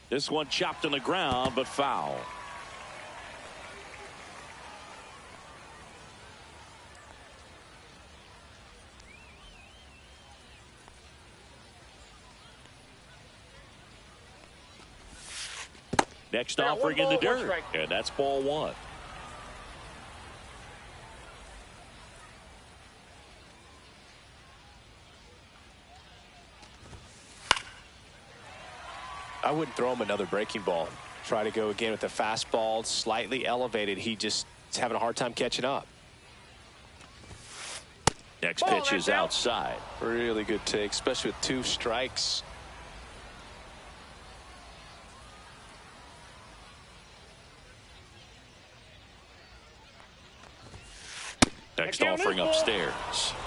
This one chopped on the ground, but foul. Next offering in the dirt, and that's ball one. I wouldn't throw him another breaking ball. Try to go again with the fastball, slightly elevated. He just is having a hard time catching up. Next pitch is outside. Really good take, especially with 2 strikes. Next offering upstairs.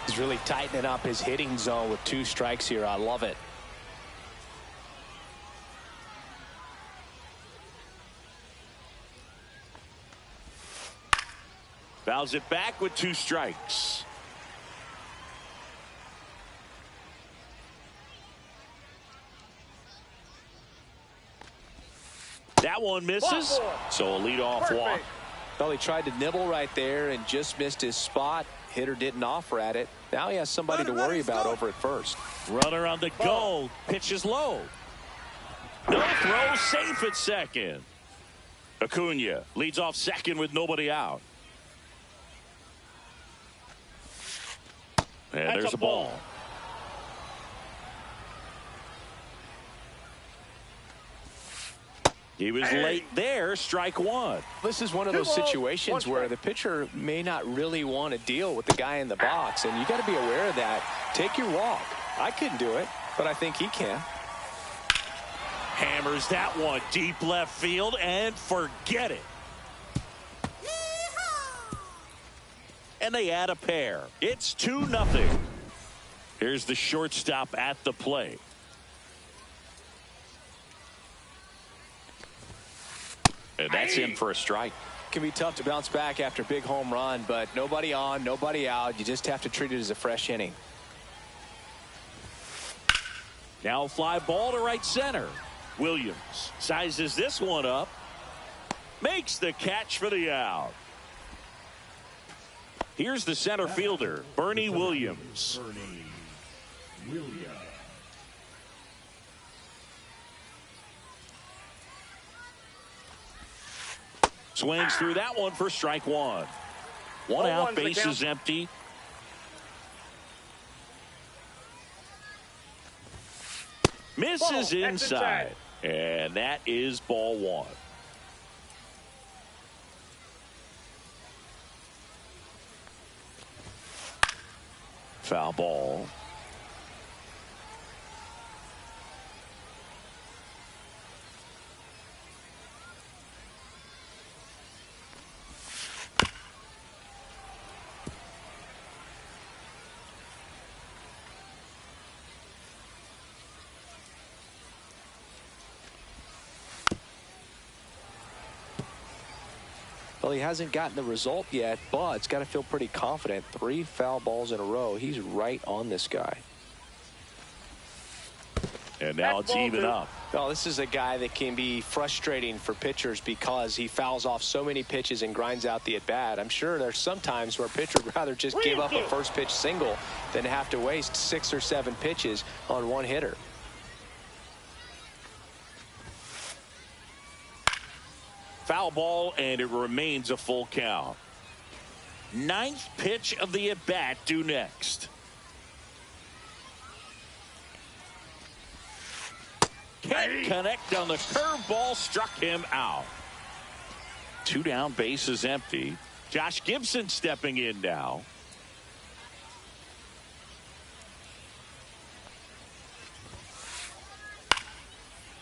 He's really tightening up his hitting zone with 2 strikes here. I love it. Fouls it back with 2 strikes. That one misses. So a leadoff walk. Well, he tried to nibble right there and just missed his spot. Hitter didn't offer at it. Now he has somebody to worry about over at first. Runner on the go. Pitch is low. No throw, safe at second. Acuna leads off second with nobody out. And there's a ball. He was late there, strike one. This is one of those situations where the pitcher may not really want to deal with the guy in the box, and you got to be aware of that. Take your walk. I couldn't do it, but I think he can. Hammers that one deep left field and forget it. And they add a pair. It's 2-0. Here's the shortstop at the plate. And that's in for a strike. It can be tough to bounce back after a big home run, but nobody on, nobody out. You just have to treat it as a fresh inning. Now fly ball to right center. Williams sizes this one up. Makes the catch for the out. Here's the center fielder, Bernie Williams. Swings through that one for strike one. One out, base is empty. Misses inside. And that is ball one. Foul ball. Well, he hasn't gotten the result yet, but it's got to feel pretty confident. 3 foul balls in a row. He's right on this guy. And now it's even up. Well, this is a guy that can be frustrating for pitchers because he fouls off so many pitches and grinds out the at-bat. I'm sure there's some times where a pitcher would rather just give up a first pitch single than have to waste 6 or 7 pitches on one hitter. Foul ball, and it remains a full count. 9th pitch of the at-bat due next. Can't connect on the curveball, struck him out. 2 down, base is empty. Josh Gibson stepping in now.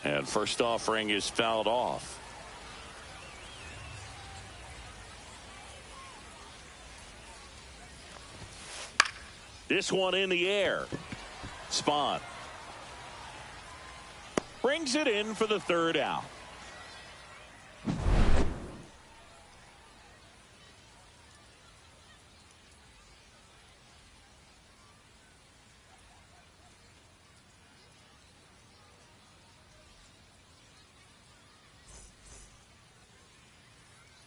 And first offering is fouled off. This one in the air. Spahn brings it in for the 3rd out.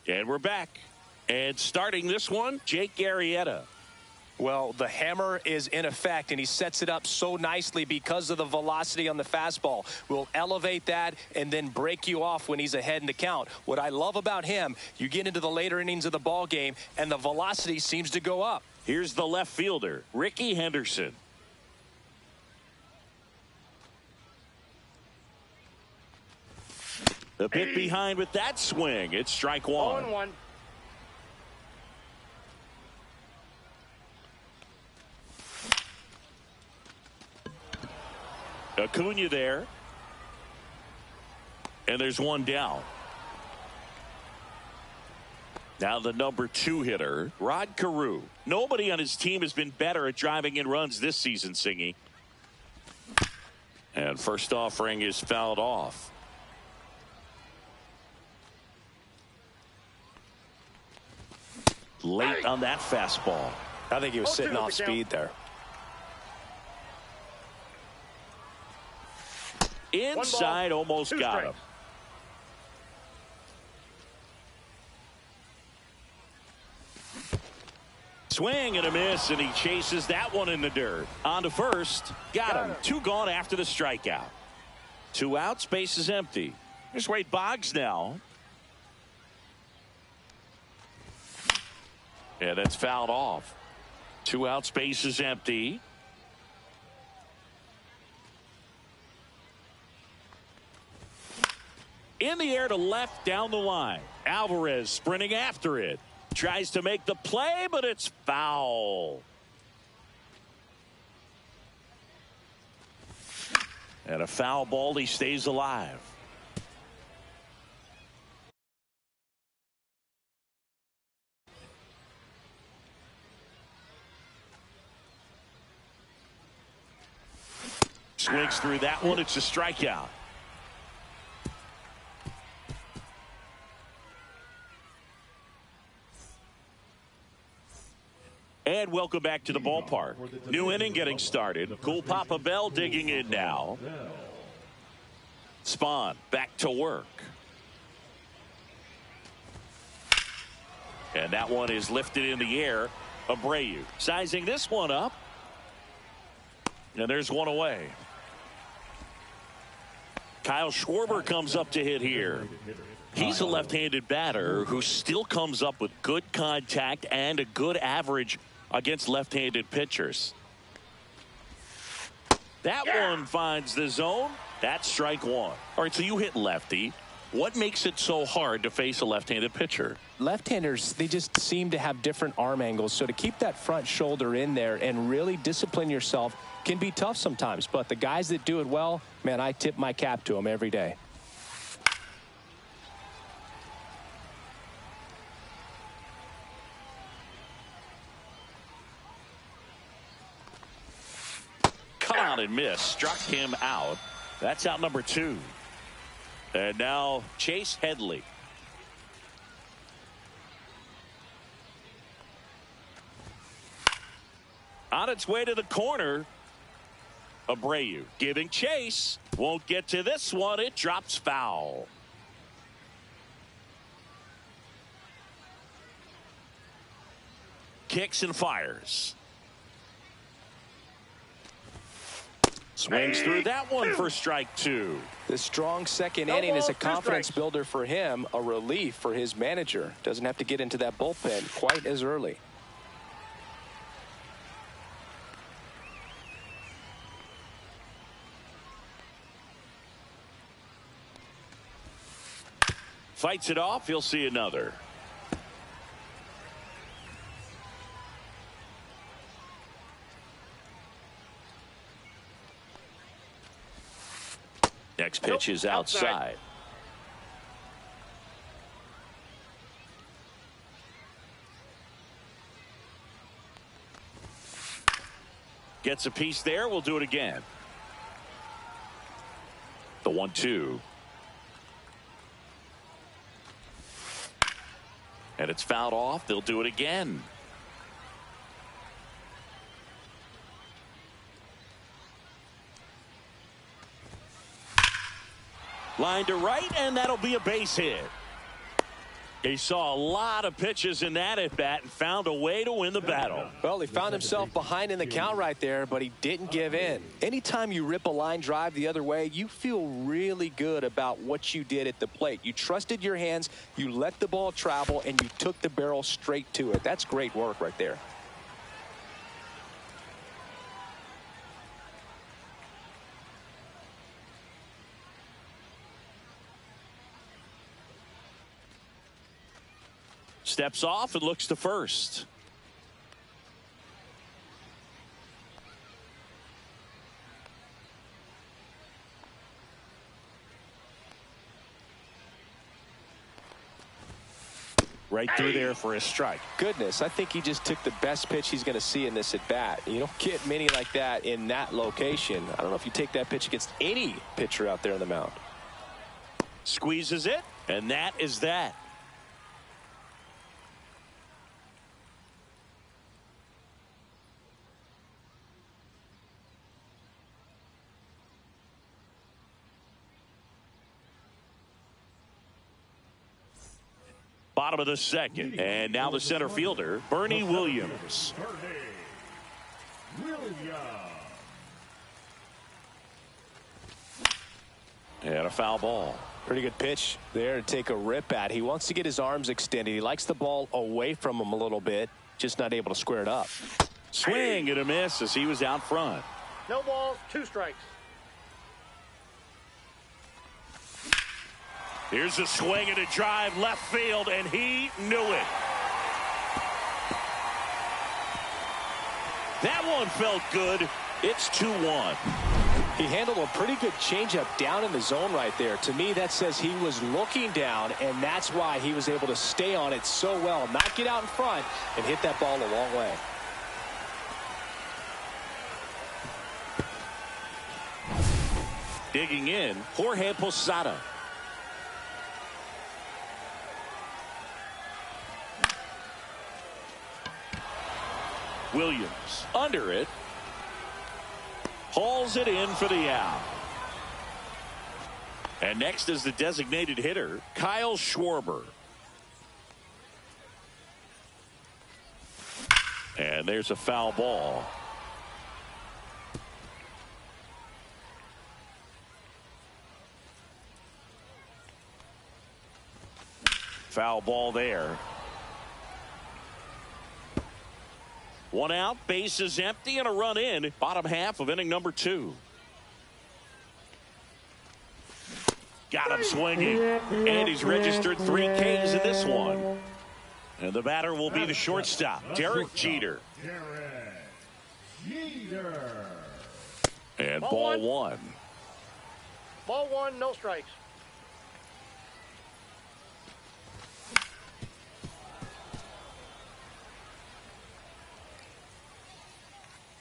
And we're back. And starting this one, Jake Arrieta. Well, the hammer is in effect, and he sets it up so nicely because of the velocity on the fastball. Will elevate that and then break you off when he's ahead in the count. What I love about him, you get into the later innings of the ball game, and the velocity seems to go up. Here's the left fielder, Ricky Henderson. The pick behind with that swing. It's strike one. 0-1. Acuna there. And there's one down. Now the number 2 hitter, Rod Carew. Nobody on his team has been better at driving in runs this season, Singy. And first offering is fouled off. Late on that fastball. I think he was sitting off speed there. Inside, almost got him. Swing and a miss, and he chases that one in the dirt. On to first. Got him. 2 gone after the strikeout. 2 outs, base is empty. Here's Wade Boggs now. And that's fouled off. 2 outs, base is empty. In the air to left down the line. Alvarez sprinting after it. Tries to make the play, but it's foul. And a foul ball, he stays alive. Swings through that one. It's a strikeout. And welcome back to the ballpark. New inning getting started. Cool Papa Bell digging in now. Spahn back to work. And that one is lifted in the air. Abreu sizing this one up. And there's one away. Kyle Schwarber comes up to hit here. He's a left-handed batter who still comes up with good contact and a good average against left-handed pitchers. That one finds the zone. That's strike one. All right, so you hit lefty. What makes it so hard to face a left-handed pitcher? Left-handers, they just seem to have different arm angles. So to keep that front shoulder in there and really discipline yourself can be tough sometimes. But the guys that do it well, man, I tip my cap to them every day. Caught and missed. Struck him out. That's out number 2. And now Chase Headley. On its way to the corner. Abreu giving chase. Won't get to this one. It drops foul. Kicks and fires. Swings through that one for strike 2. The strong second inning is a confidence builder for him, a relief for his manager. Doesn't have to get into that bullpen quite as early. Fights it off. He'll see another. Next pitch is outside. Gets a piece there. We'll do it again. The 1-2. And it's fouled off. They'll do it again. Line to right, and that'll be a base hit. He saw a lot of pitches in that at bat and found a way to win the battle. Well, he found himself behind in the count right there, but he didn't give in. Anytime you rip a line drive the other way, you feel really good about what you did at the plate. You trusted your hands, you let the ball travel, and you took the barrel straight to it. That's great work right there. Steps off and looks to first. Right through there for a strike. Goodness, I think he just took the best pitch he's going to see in this at bat. You don't get many like that in that location. I don't know if you take that pitch against any pitcher out there on the mound. Squeezes it, and that is that. Bottom of the second, and now the center fielder, Bernie Williams. And a foul ball. Pretty good pitch there to take a rip at. He wants to get his arms extended. He likes the ball away from him a little bit, just not able to square it up. Swing and a miss as he was out front. No balls, 2 strikes. Here's a swing and a drive left field, and he knew it. That one felt good. It's 2-1. He handled a pretty good changeup down in the zone right there. To me, that says he was looking down, and that's why he was able to stay on it so well, not get out in front, and hit that ball a long way. Digging in, Jorge Posada. Williams under it. Hauls it in for the out. And next is the designated hitter, Kyle Schwarber. And there's a foul ball. Foul ball there. 1 out, bases empty, and a run in. Bottom half of inning number 2. Got him swinging. And he's registered 3 Ks in this one. And the batter will be the shortstop, Derek Jeter. And ball 1. Ball 1, no strikes.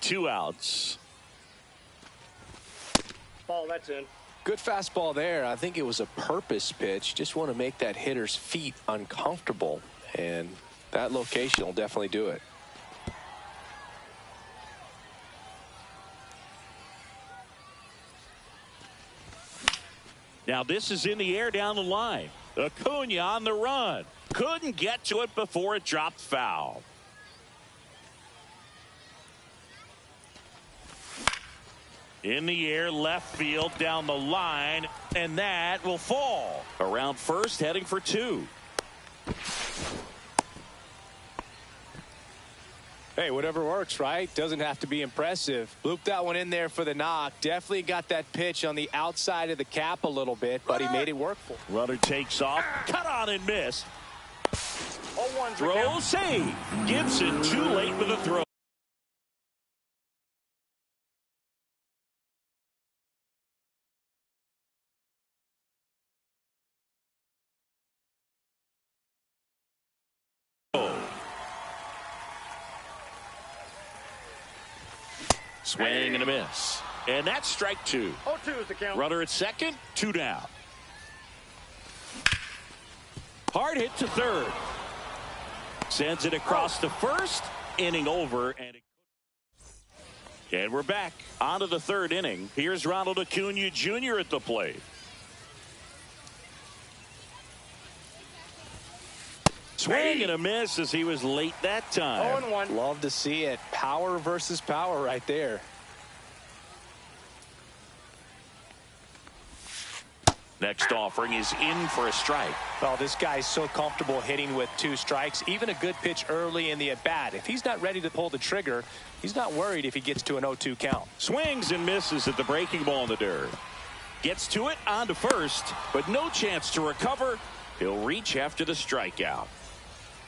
Two outs. Ball, that's in. Good fastball there. I think it was a purpose pitch. Just want to make that hitter's feet uncomfortable, and that location will definitely do it. Now this is in the air down the line. Acuna on the run. Couldn't get to it before it dropped foul. In the air, left field, down the line, and that will fall. Around first, heading for 2. Hey, whatever works, right? Doesn't have to be impressive. Looped that one in there for the knock. Definitely got that pitch on the outside of the cap a little bit, but he made it work for him. Runner takes off, cut on and missed. 0-1. Throw, save. Gibson too late with the throw. Swing and a miss. And that's strike 2. 0-2 is the count. Runner at second, 2 down. Hard hit to third. Sends it across to first. Inning over. And we're back onto the 3rd inning. Here's Ronald Acuna Jr. at the plate. Swing and a miss as he was late that time. 0-1. Love to see it. Power versus power right there. Next offering is in for a strike. Well, this guy's so comfortable hitting with 2 strikes. Even a good pitch early in the at-bat. If he's not ready to pull the trigger, he's not worried if he gets to an 0-2 count. Swings and misses at the breaking ball in the dirt. Gets to it on to first, but no chance to recover. He'll reach after the strikeout.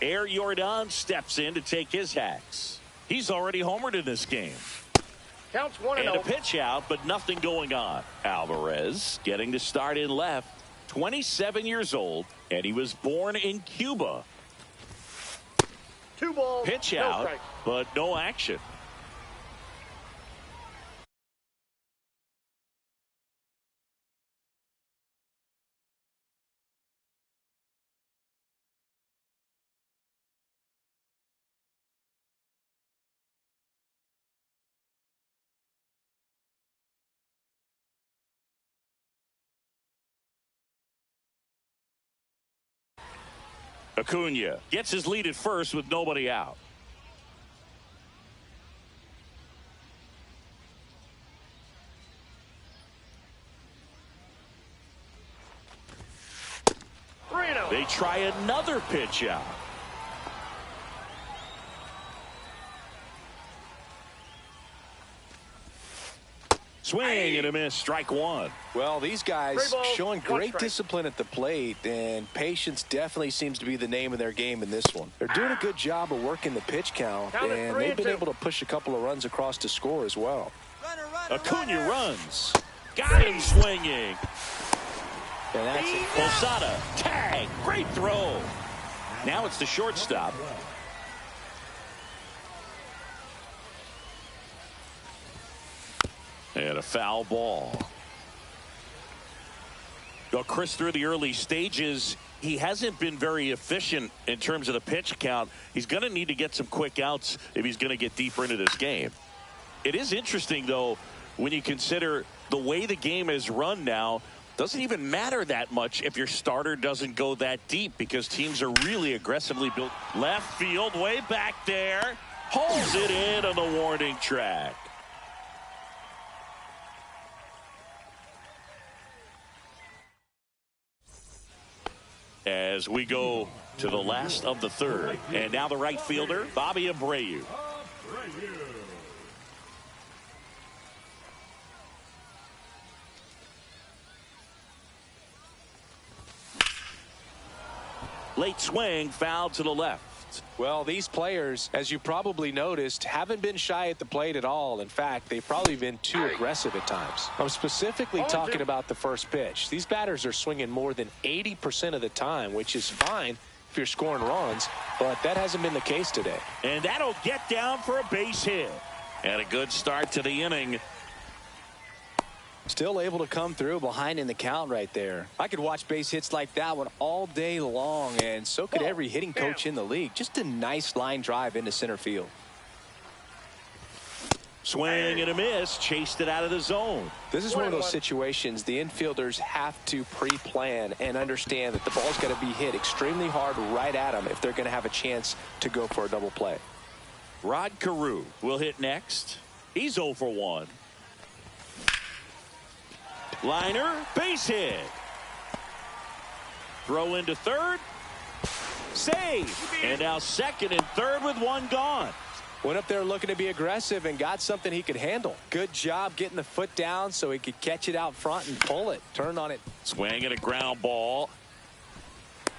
Air Jordan steps in to take his hacks. He's already homered in this game. Counts 1-0. And a pitch out, but nothing going on. Alvarez getting to start in left. 27 years old, and he was born in Cuba. 2 balls. Pitch no out, strike. but no action. Acuna gets his lead at first with nobody out. They try another pitch out. Swing and a miss, strike 1. Well, these guys Three balls, showing 1 great strike. discipline at the plate, and patience definitely seems to be the name of their game in this one. They're doing a good job of working the pitch count, Count it and 3 they've and been 2. able to push a couple of runs across to score as well. Acuna runs. Got him swinging. And that's it. Posada, tag, great throw. Now it's the shortstop. And a foul ball. Well, Chris, through the early stages, he hasn't been very efficient in terms of the pitch count. He's going to need to get some quick outs if he's going to get deeper into this game. It is interesting, though, when you consider the way the game is run now. Doesn't even matter that much if your starter doesn't go that deep because teams are really aggressively built. Left field, way back there. Holds it in on the warning track. As we go to the last of the third. And now the right fielder, Bobby Abreu. Late swing, foul to the left. Well, these players, as you probably noticed, haven't been shy at the plate at all. In fact, they've probably been too aggressive at times. I'm specifically talking about the first pitch. These batters are swinging more than 80% of the time, which is fine if you're scoring runs, but that hasn't been the case today. And that'll get down for a base hit. And a good start to the inning. Still able to come through behind in the count right there. I could watch base hits like that one all day long, and so could every hitting coach in the league. Just a nice line drive into center field. Swing and a miss. Chased it out of the zone. This is one of those situations the infielders have to pre-plan and understand that the ball's got to be hit extremely hard right at them if they're going to have a chance to go for a double play. Rod Carew will hit next. He's 0 for 1. Liner, base hit. Throw into third. Save. And now second and third with one gone. Went up there looking to be aggressive and got something he could handle. Good job getting the foot down so he could catch it out front and pull it. Turn on it. Swing and a ground ball.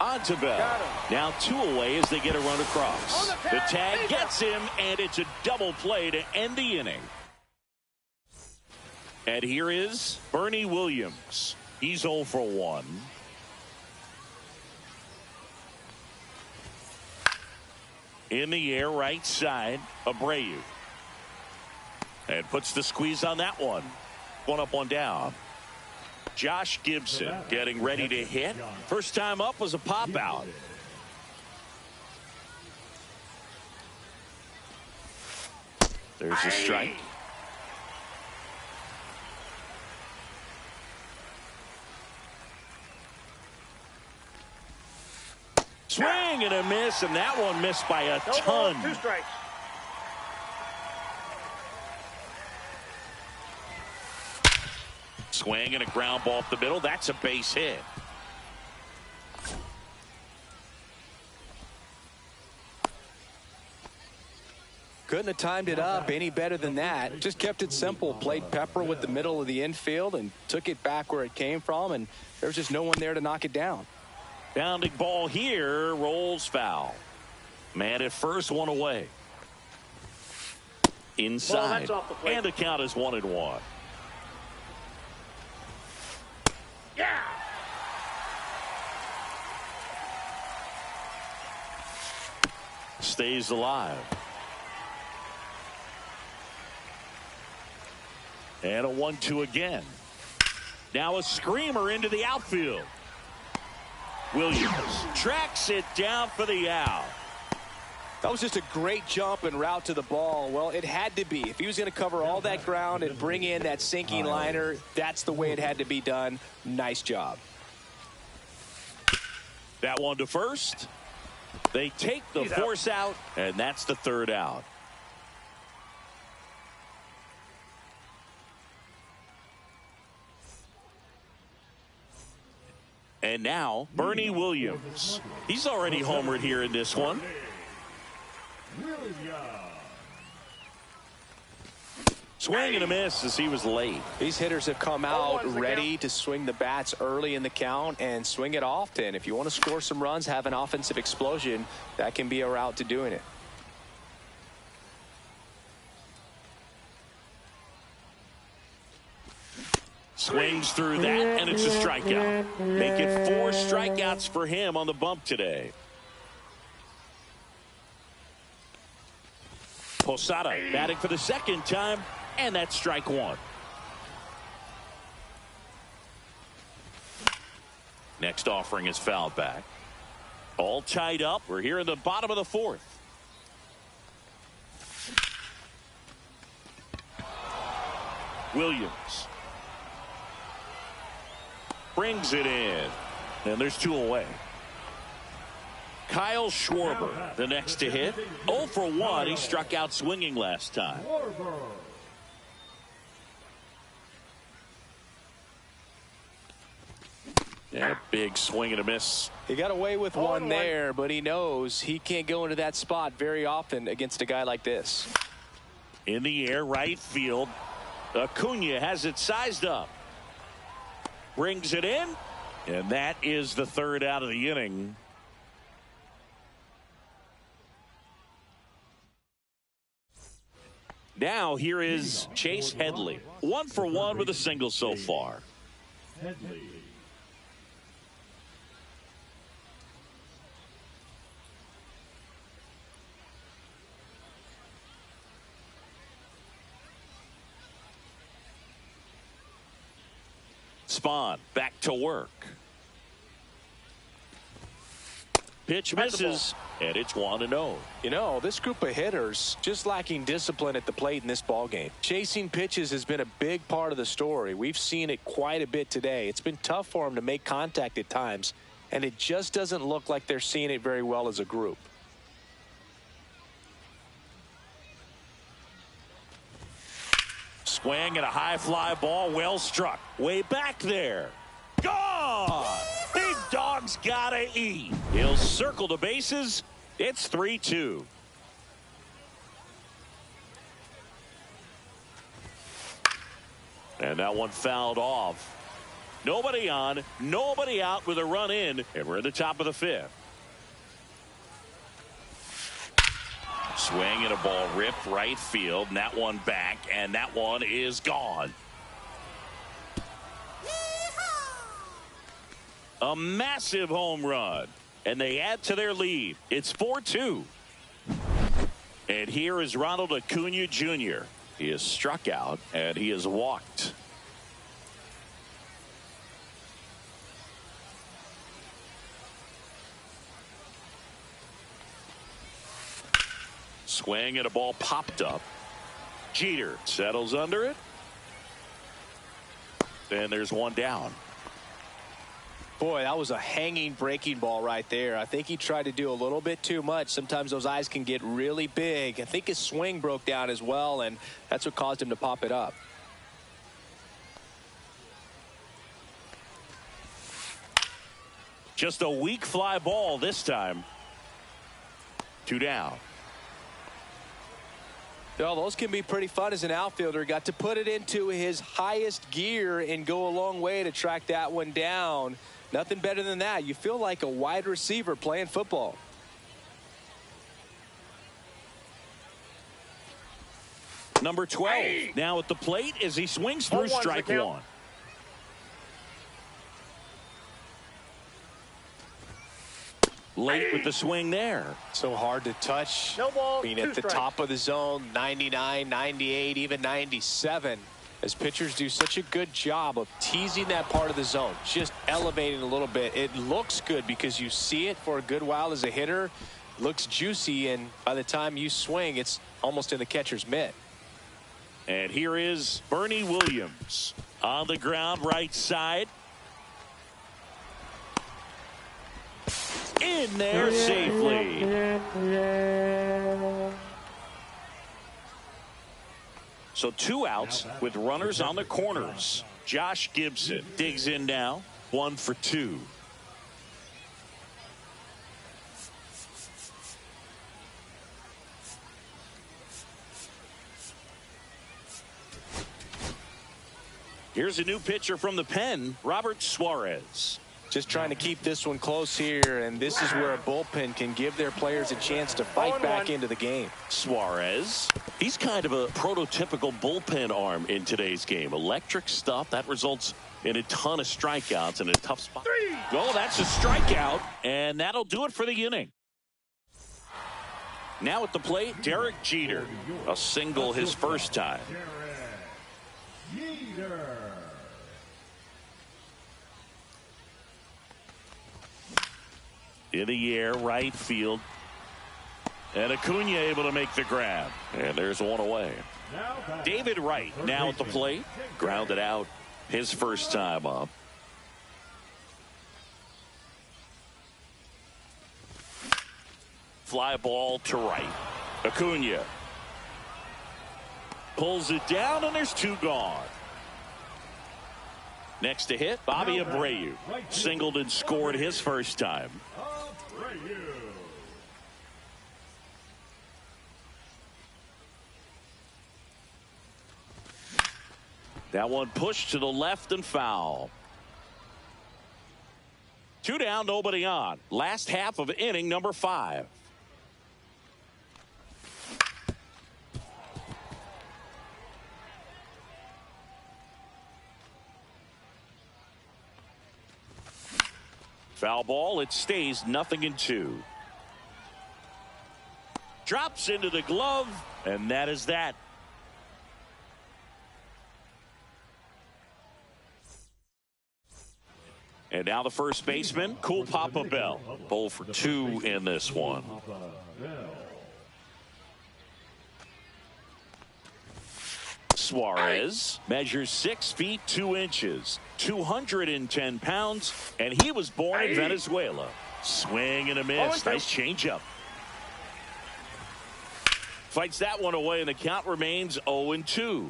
On to Bell. Now 2 away as they get a run across. The tag gets him, and it's a double play to end the inning. And here is Bernie Williams. He's 0 for 1. In the air, right side, Abreu. And puts the squeeze on that one. 1 up, 1 down. Josh Gibson getting ready to hit. First time up was a pop out. There's a strike. Swing and a miss, and that one missed by a No ton. balls, 2 strikes. Swing and a ground ball up the middle. That's a base hit. Couldn't have timed it up any better than that. Just kept it simple. Played pepper with the middle of the infield and took it back where it came from, and there was just no one there to knock it down. Bounding ball here, rolls foul. Man at first, one away. Inside, Ball, that's off the plate. and the count is 1-1. Yeah. Stays alive. And a 1-2 again. Now a screamer into the outfield. Williams tracks it down for the out. That was just a great jump and route to the ball. Well, it had to be. If he was going to cover all that ground and bring in that sinking liner, that's the way it had to be done. Nice job. That one to first. They take the force out, and that's the 3rd out. And now, Bernie Williams. He's already homered here in this one. Swing and a miss as he was late. These hitters have come out ready to swing the bats early in the count and swing it often. If you want to score some runs, have an offensive explosion, that can be a route to doing it. Swings through that, and it's a strikeout. Make it 4 strikeouts for him on the bump today. Posada batting for the 2nd time, and that's strike 1. Next offering is fouled back. All tied up. We're here in the bottom of the 4th. Williams brings it in, and there's 2 away. Kyle Schwarber, the next to hit. 0 for 1. He struck out swinging last time. Yeah, big swing and a miss. He got away with one there, but he knows he can't go into that spot very often against a guy like this. In the air, right field. Acuna has it sized up. Brings it in, and that is the 3rd out of the inning. Now here is Chase Headley. 1 for 1 with a single so far. Spahn back to work. Pitch misses, and it's 1-0. You know, this group of hitters just lacking discipline at the plate in this ballgame. Chasing pitches has been a big part of the story. We've seen it quite a bit today. It's been tough for them to make contact at times, and it just doesn't look like they're seeing it very well as a group. Swing and a high fly ball, well struck. Way back there. Gone! Big dog's gotta eat. He'll circle the bases. It's 3-2. And that one fouled off. Nobody on, nobody out with a run in, and we're in the top of the 5th. Swing and a ball ripped right field, and that one back, and that one is gone. A massive home run, and they add to their lead. It's 4-2. And here is Ronald Acuna Jr. He is struck out, and he is walked. Swing and a ball popped up. Jeter settles under it. And there's one down. Boy, that was a hanging breaking ball right there. I think he tried to do a little bit too much. Sometimes those eyes can get really big. I think his swing broke down as well, and that's what caused him to pop it up. Just a weak fly ball this time. 2 down. Well, those can be pretty fun as an outfielder. Got to put it into his highest gear and go a long way to track that one down. Nothing better than that. You feel like a wide receiver playing football. Number 12 now at the plate as he swings through strike one. Late with the swing there. So hard to touch. No ball, Being 2 at the strikes. top of the zone, 99, 98, even 97. As pitchers do such a good job of teasing that part of the zone, just elevating a little bit. It looks good because you see it for a good while as a hitter. Looks juicy, and by the time you swing, it's almost in the catcher's mitt. And here is Bernie Williams on the ground, right side. In there safely. So 2 outs with runners on the corners. Josh Gibson digs in now. 1 for 2. Here's a new pitcher from the pen, Robert Suarez. Just trying to keep this one close here, and this is where a bullpen can give their players a chance to fight back into the game. Suarez, he's kind of a prototypical bullpen arm in today's game. Electric stuff that results in a ton of strikeouts in a tough spot. Oh, that's a strikeout, and that'll do it for the inning. Now at the plate, Derek Jeter, a single his first time. In the air, right field. And Acuna able to make the grab. And there's one away. David Wright now at the plate. Grounded out his first time up. Fly ball to right. Acuna pulls it down, and there's 2 gone. Next to hit, Bobby Abreu. Singled and scored his first time. That one pushed to the left and foul. 2 down, nobody on. Last half of inning number 5. Foul ball, it stays 0-2. Drops into the glove, and that is that. And now the first baseman, Cool Papa Bell. 0 for 2 in this one. Suarez measures 6 feet 2 inches, 210 pounds, and he was born in Venezuela. Swing and a miss. Nice changeup. Fights that one away, and the count remains 0-2.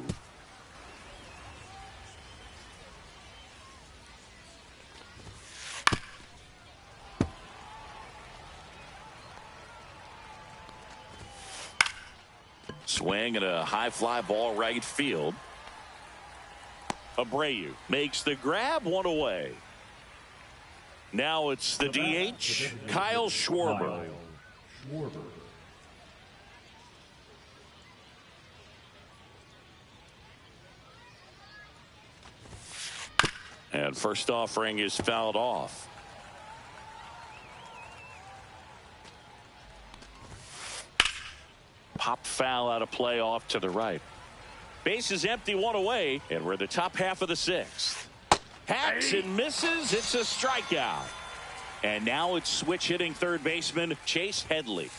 Swing and a high fly ball right field. Abreu makes the grab, 1 away. Now it's the DH, Kyle Schwarber. And first offering is fouled off. Pop foul out of play off to the right. Base is empty, 1 away, and we're the top half of the 6th. Hacks and misses. It's a strikeout. And now it's switch hitting third baseman Chase Headley.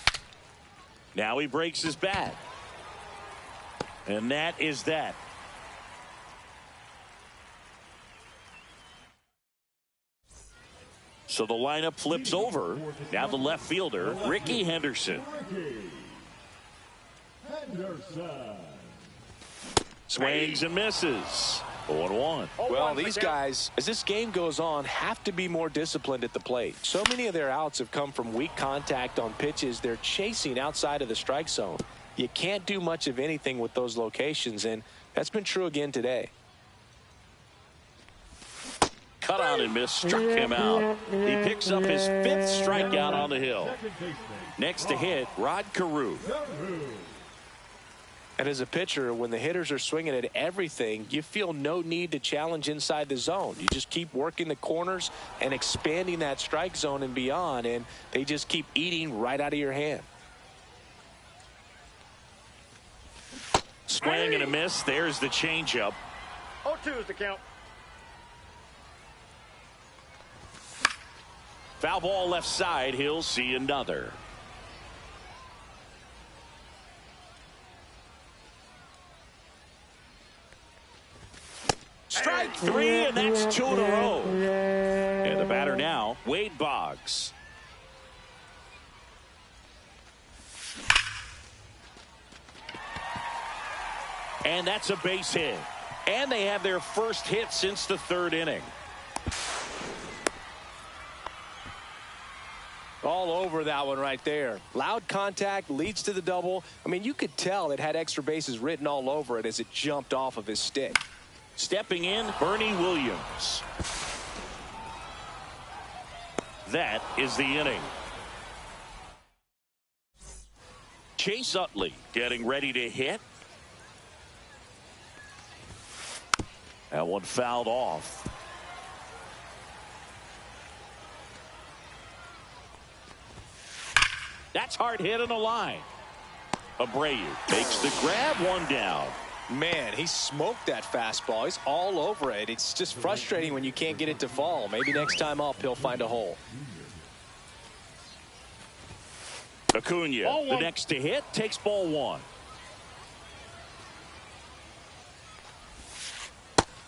Now he breaks his bat. And that is that. So the lineup flips over. Now the left fielder, Ricky Henderson. Swings and misses. 0-1. Well, these guys, as this game goes on, have to be more disciplined at the plate. So many of their outs have come from weak contact on pitches they're chasing outside of the strike zone. You can't do much of anything with those locations, and that's been true again today. Cut on and miss, struck him out. He picks up his 5th strikeout on the hill. Next to hit, Rod Carew. And as a pitcher, when the hitters are swinging at everything, you feel no need to challenge inside the zone. You just keep working the corners and expanding that strike zone and beyond, and they just keep eating right out of your hand. Swing and a miss. There's the changeup. 0-2 is the count. Foul ball left side. He'll see another. Strike 3, and that's 2 in a row. And the batter now, Wade Boggs. And that's a base hit. And they have their first hit since the 3rd inning. All over that one right there. Loud contact leads to the double. I mean, you could tell it had extra bases written all over it as it jumped off of his stick. Stepping in, Bernie Williams. That is the inning. Chase Utley getting ready to hit. That one fouled off. That's hard hit on the line. Abreu makes the grab, 1 down. Man, he smoked that fastball. He's all over it. It's just frustrating when you can't get it to fall. Maybe next time up, he'll find a hole. Acuna, the next to hit, takes ball 1.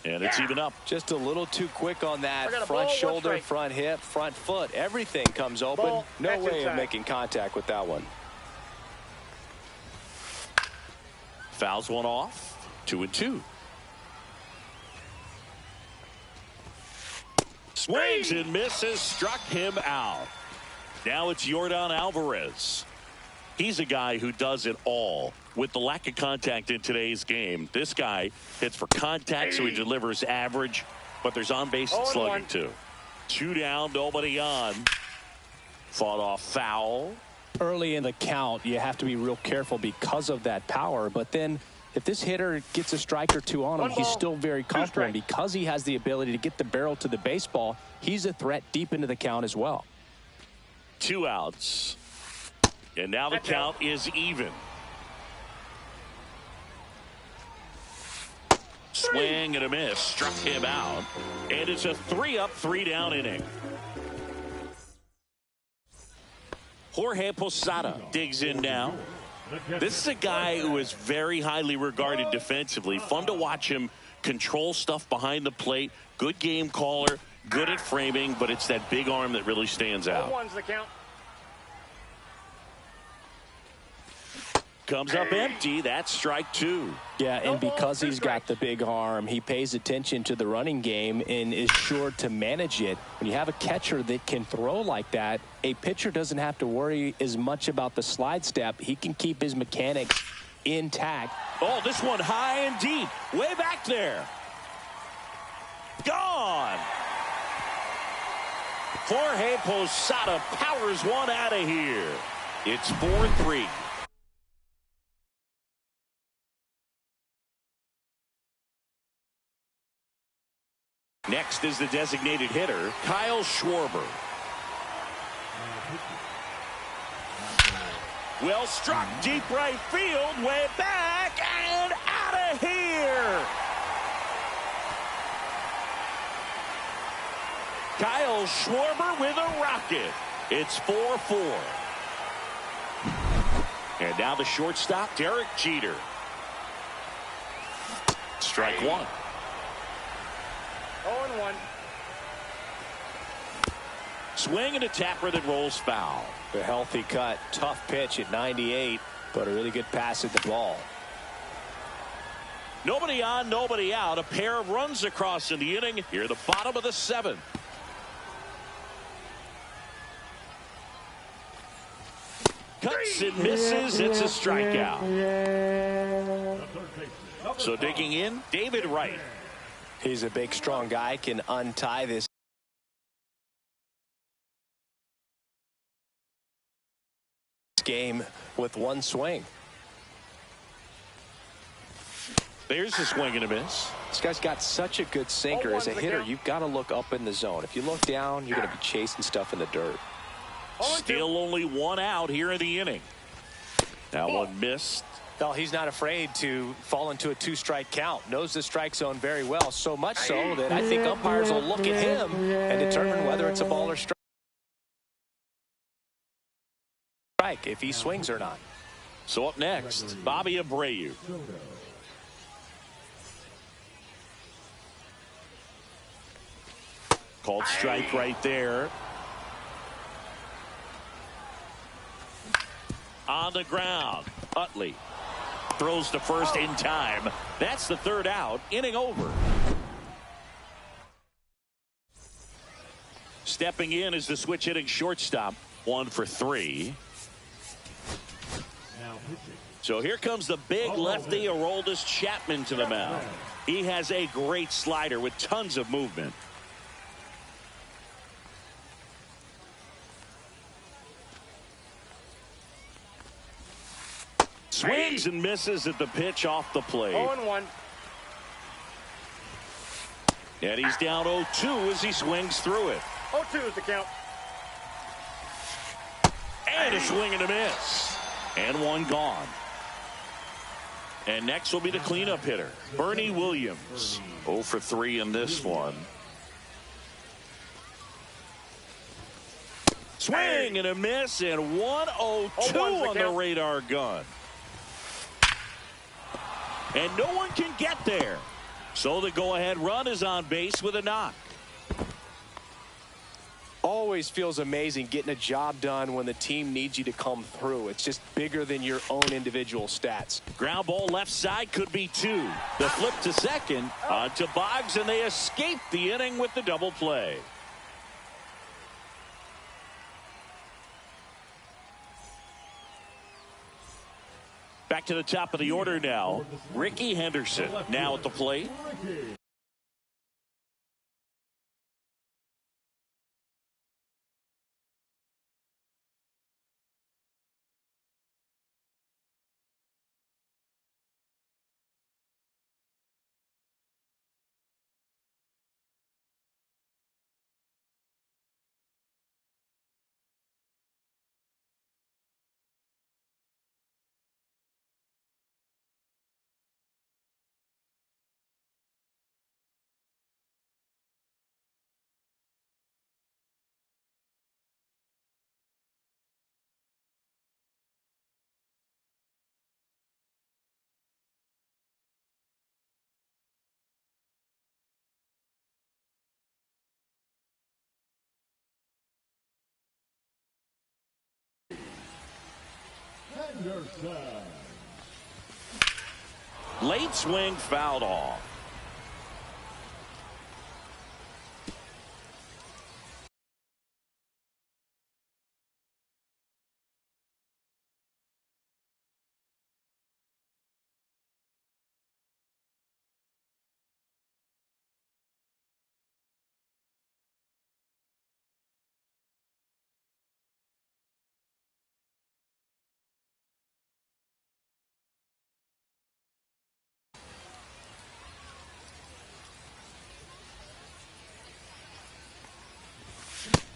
And it's even up. Just a little too quick on that front shoulder, front hip, front foot. Everything comes open. No way of making contact with that one. Fouls one off. 2-2. Swings and misses. Struck him out. Now it's Yordan Alvarez. He's a guy who does it all. With the lack of contact in today's game, this guy hits for contact, so he delivers average, but there's on-base slugging too. 2 down, nobody on. Fought off foul. Early in the count, you have to be real careful because of that power, but then if this hitter gets a strike or 2 on him, he's still very comfortable. And because he has the ability to get the barrel to the baseball, he's a threat deep into the count as well. 2 outs. And now the count is even. Swing and a miss. Struck him out. And it's a 3-up, 3-down inning. Jorge Posada digs in now. This is a guy who is very highly regarded defensively. Fun to watch him control stuff behind the plate. Good game caller. Good at framing, but it's that big arm that really stands out. 1's the count. Comes up empty. That's strike 2. Yeah, and because he's got the big arm, he pays attention to the running game and is sure to manage it. When you have a catcher that can throw like that, a pitcher doesn't have to worry as much about the slide step. He can keep his mechanics intact. Oh, this one high and deep. Way back there. Gone. Jorge Posada powers one out of here. It's 4-3. Next is the designated hitter, Kyle Schwarber. Well struck, deep right field, way back, and out of here. Kyle Schwarber with a rocket. It's 4-4. And now the shortstop, Derek Jeter. Strike 1. 0-1. Swing and a tapper that rolls foul. A healthy cut. Tough pitch at 98, but a really good pass at the ball. Nobody on, nobody out. A pair of runs across in the inning. Here the bottom of the 7th. Cuts and misses. It's a strikeout. So digging in, David Wright. He's a big, strong guy. Can untie this game with one swing. There's a swing and a miss. This guy's got such a good sinker. As a hitter, you've got to look up in the zone. If you look down, you're going to be chasing stuff in the dirt. Still only one out here in the inning. That one missed. Well, he's not afraid to fall into a 2-strike count. Knows the strike zone very well, so much so that I think umpires will look at him and determine whether it's a ball or strike if he swings or not. So up next, Bobby Abreu. Called strike right there. On the ground, Utley throws to first in time. That's the 3rd out. Inning over. Stepping in is the switch hitting shortstop. 1 for 3. So here comes the big lefty Aroldis Chapman to the mound. He has a great slider with tons of movement. Swings and misses at the pitch off the plate. 0-1. And he's down 0-2 as he swings through it. 0-2 is the count. And a swing and a miss. And one gone. And next will be the cleanup hitter, Bernie Williams. 0 for 3 in this one. Swing and a miss, and 1-0-2 on the radar gun. And no one can get there. So the go-ahead run is on base with a knock. Always feels amazing getting a job done when the team needs you to come through. It's just bigger than your own individual stats. Ground ball left side could be 2. The flip to second on to Boggs, and they escape the inning with the double play. Back to the top of the order now. Ricky Henderson now at the plate. Late swing fouled off.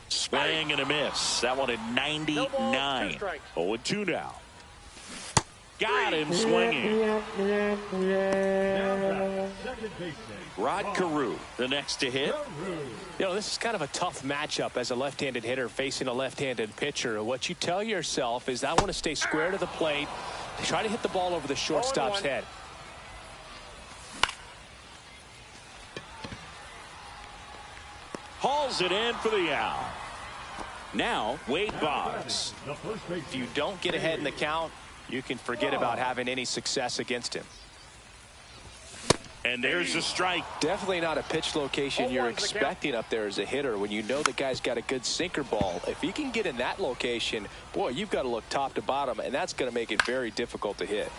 Swing and a miss. That one at 99. 0-2 now. Got him swinging. Rod Carew, the next to hit. You know, this is kind of a tough matchup as a left-handed hitter facing a left-handed pitcher. What you tell yourself is, I want to stay square to the plate, try to hit the ball over the shortstop's head. Hauls it in for the out. Now, Wade Boggs. If you don't get ahead in the count, you can forget about having any success against him. And there's a strike. Definitely not a pitch location you're expecting up there as a hitter when you know the guy's got a good sinker ball. If he can get in that location, boy, you've got to look top to bottom, and that's going to make it very difficult to hit.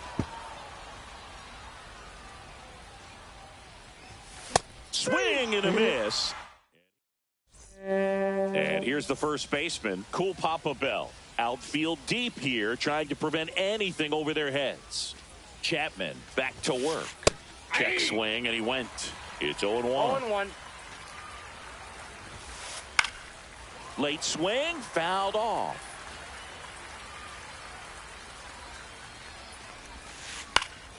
Swing and a miss. And here's the first baseman, Cool Papa Bell. Outfield deep here, trying to prevent anything over their heads. Chapman back to work. Check swing, and he went. It's 0-1. 0-1. Late swing, fouled off.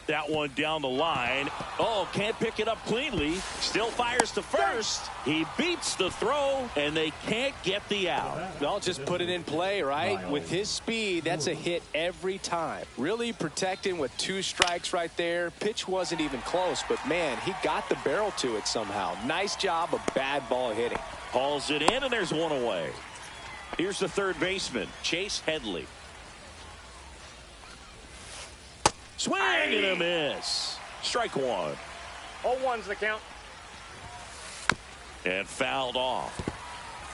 That one down the line. Oh, can't pick it up cleanly. Still fires to first. He beats the throw, and they can't get the out. Well, just put it in play, right? With his speed, that's a hit every time. Really protecting with 2 strikes right there. Pitch wasn't even close, but, man, he got the barrel to it somehow. Nice job of bad ball hitting. Hauls it in, and there's one away. Here's the third baseman, Chase Headley. Swing and a miss. Strike one. 0-1's the count. And fouled off.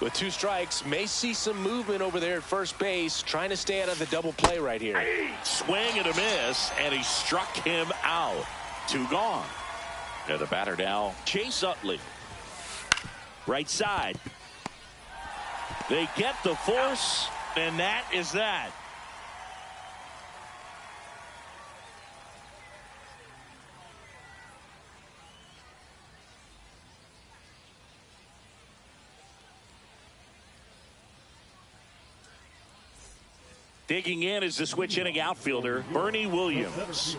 With 2 strikes, may see some movement over there at first base, trying to stay out of the double play right here. Swing and a miss, and he struck him out. 2 gone. And the batter now, Chase Utley. Right side. They get the force, and that is that. Digging in is the switch inning outfielder, Bernie Williams.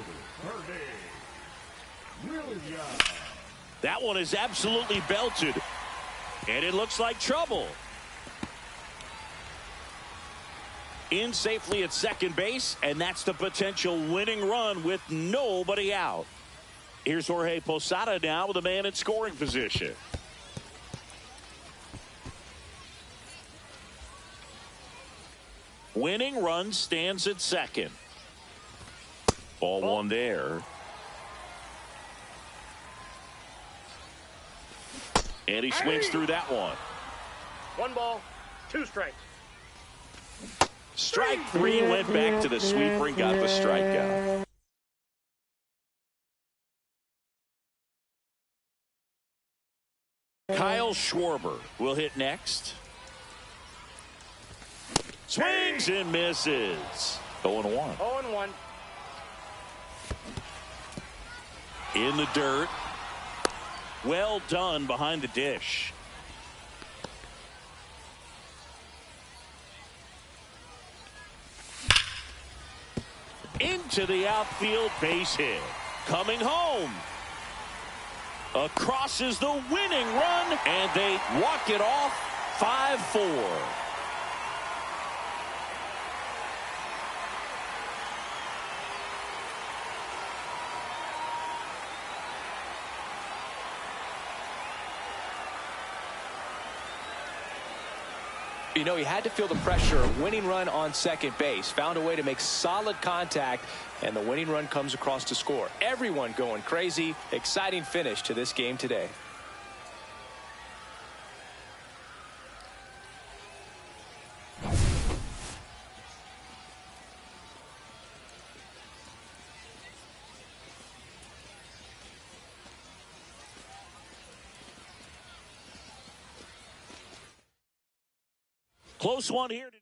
That one is absolutely belted. And it looks like trouble. In safely at second base, and that's the potential winning run with nobody out. Here's Jorge Posada now with a man in scoring position. Winning run stands at second. Ball one there. And he swings through that one. 1 ball, 2 strikes. Strike 3, went back to the sweeper and got the strikeout. Kyle Schwarber will hit next. Swings and misses. 0-1. 0-1. In the dirt. Well done behind the dish. Into the outfield, base hit. Coming home. Across is the winning run, and they walk it off 5-4. You know, he had to feel the pressure. Winning run on second base. Found a way to make solid contact, and the winning run comes across to score. Everyone going crazy. Exciting finish to this game today. Close one here today.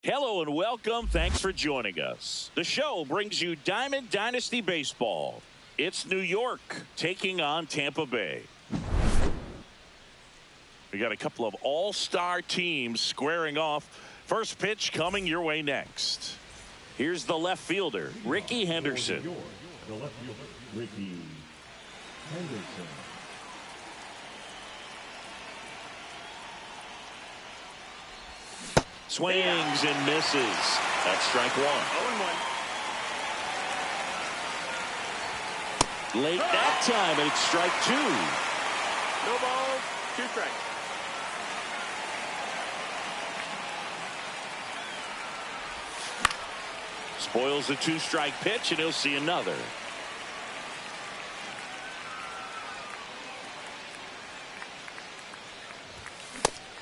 Hello and welcome. Thanks for joining us. The show brings you Diamond Dynasty Baseball. It's New York taking on Tampa Bay. We got a couple of all-star teams squaring off. First pitch coming your way next. Here's the left fielder, Ricky Henderson. The left fielder, Ricky Henderson. Swings and misses. That's strike one. 0-1. Late that time, and it's strike two. No balls, 2 strikes. Spoils the 2-strike pitch, and he'll see another.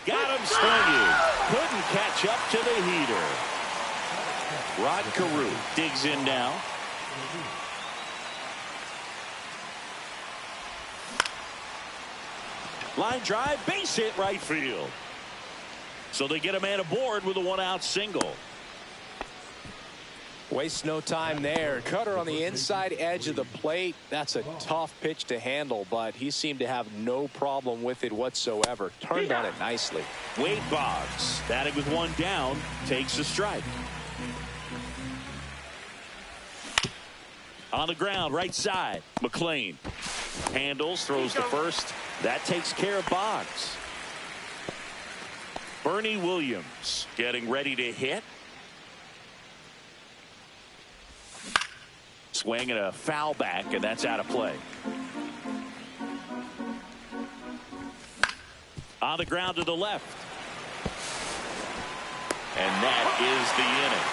Got him swinging. Couldn't catch up to the heater. Rod Carew digs in now. Line drive, base hit right field. So they get a man aboard with a 1-out single. Waste no time there. Cutter on the inside edge of the plate. That's a tough pitch to handle, but he seemed to have no problem with it whatsoever. Turned on it nicely. Wade Boggs, batting with 1 down, takes a strike. On the ground, right side, McLean handles, throws to first. That takes care of Boggs. Bernie Williams getting ready to hit. Swing and a foul back, and that's out of play. On the ground to the left. And that is the inning.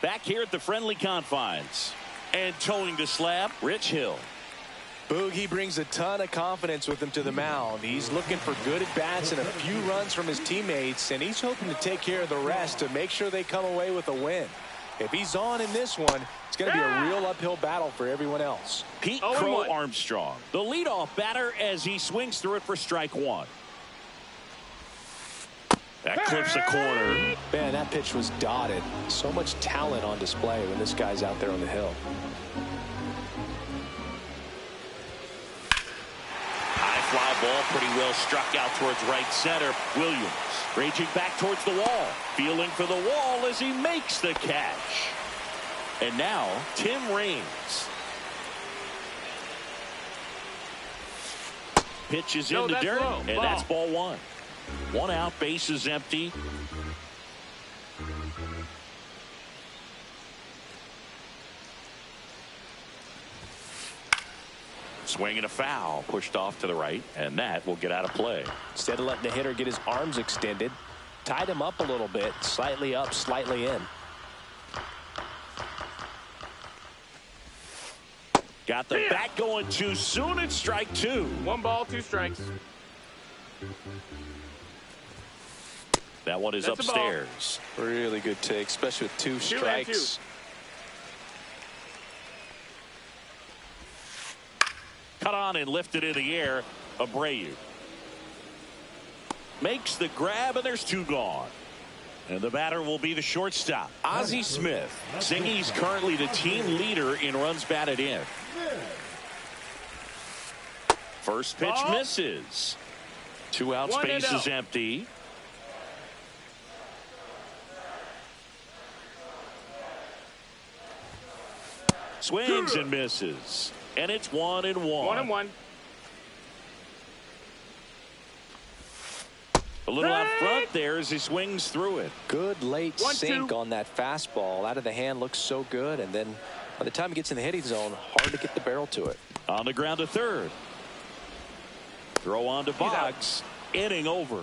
Back here at the friendly confines. And towing the slab, Rich Hill. Boogie brings a ton of confidence with him to the mound. He's looking for good at-bats and a few runs from his teammates, and he's hoping to take care of the rest to make sure they come away with a win. If he's on in this one, it's going to be a real uphill battle for everyone else. Pete Crow Armstrong, the leadoff batter, as he swings through it for strike one. That clips a corner. Man, that pitch was dotted. So much talent on display when this guy's out there on the hill. Fly ball pretty well struck out towards right center. Williams raging back towards the wall. Feeling for the wall as he makes the catch. And now Tim Raines. Pitches in the dirt, and that's ball one. 1 out, base is empty. Swing and a foul, pushed off to the right, and that will get out of play. Instead of letting the hitter get his arms extended, tied him up a little bit, slightly up, slightly in. Got the bat going too soon. It's strike two. 1 ball, 2 strikes. That one is upstairs. Really good take, especially with 2 strikes. Cut on and lifted in the air. Abreu makes the grab, and there's 2 gone. And the batter will be the shortstop, Ozzie Smith. Singy's currently the team leader in runs batted in. First pitch misses. 2 out, space is empty. Swings and misses. And it's 1-1. 1-1. A little out front there as he swings through it. Good late sink on that fastball. Out of the hand, looks so good. And then by the time he gets in the hitting zone, hard to get the barrel to it. On the ground to third. Throw on to Boggs. Inning over.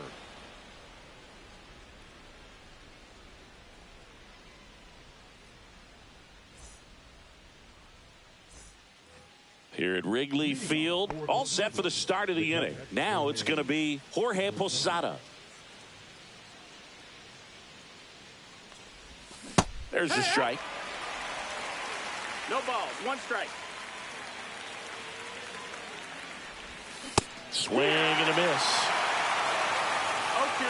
Here at Wrigley Field, all set for the start of the inning. Now it's going to be Jorge Posada. There's the strike. No balls. 1 strike. Swing and a miss. 0-2.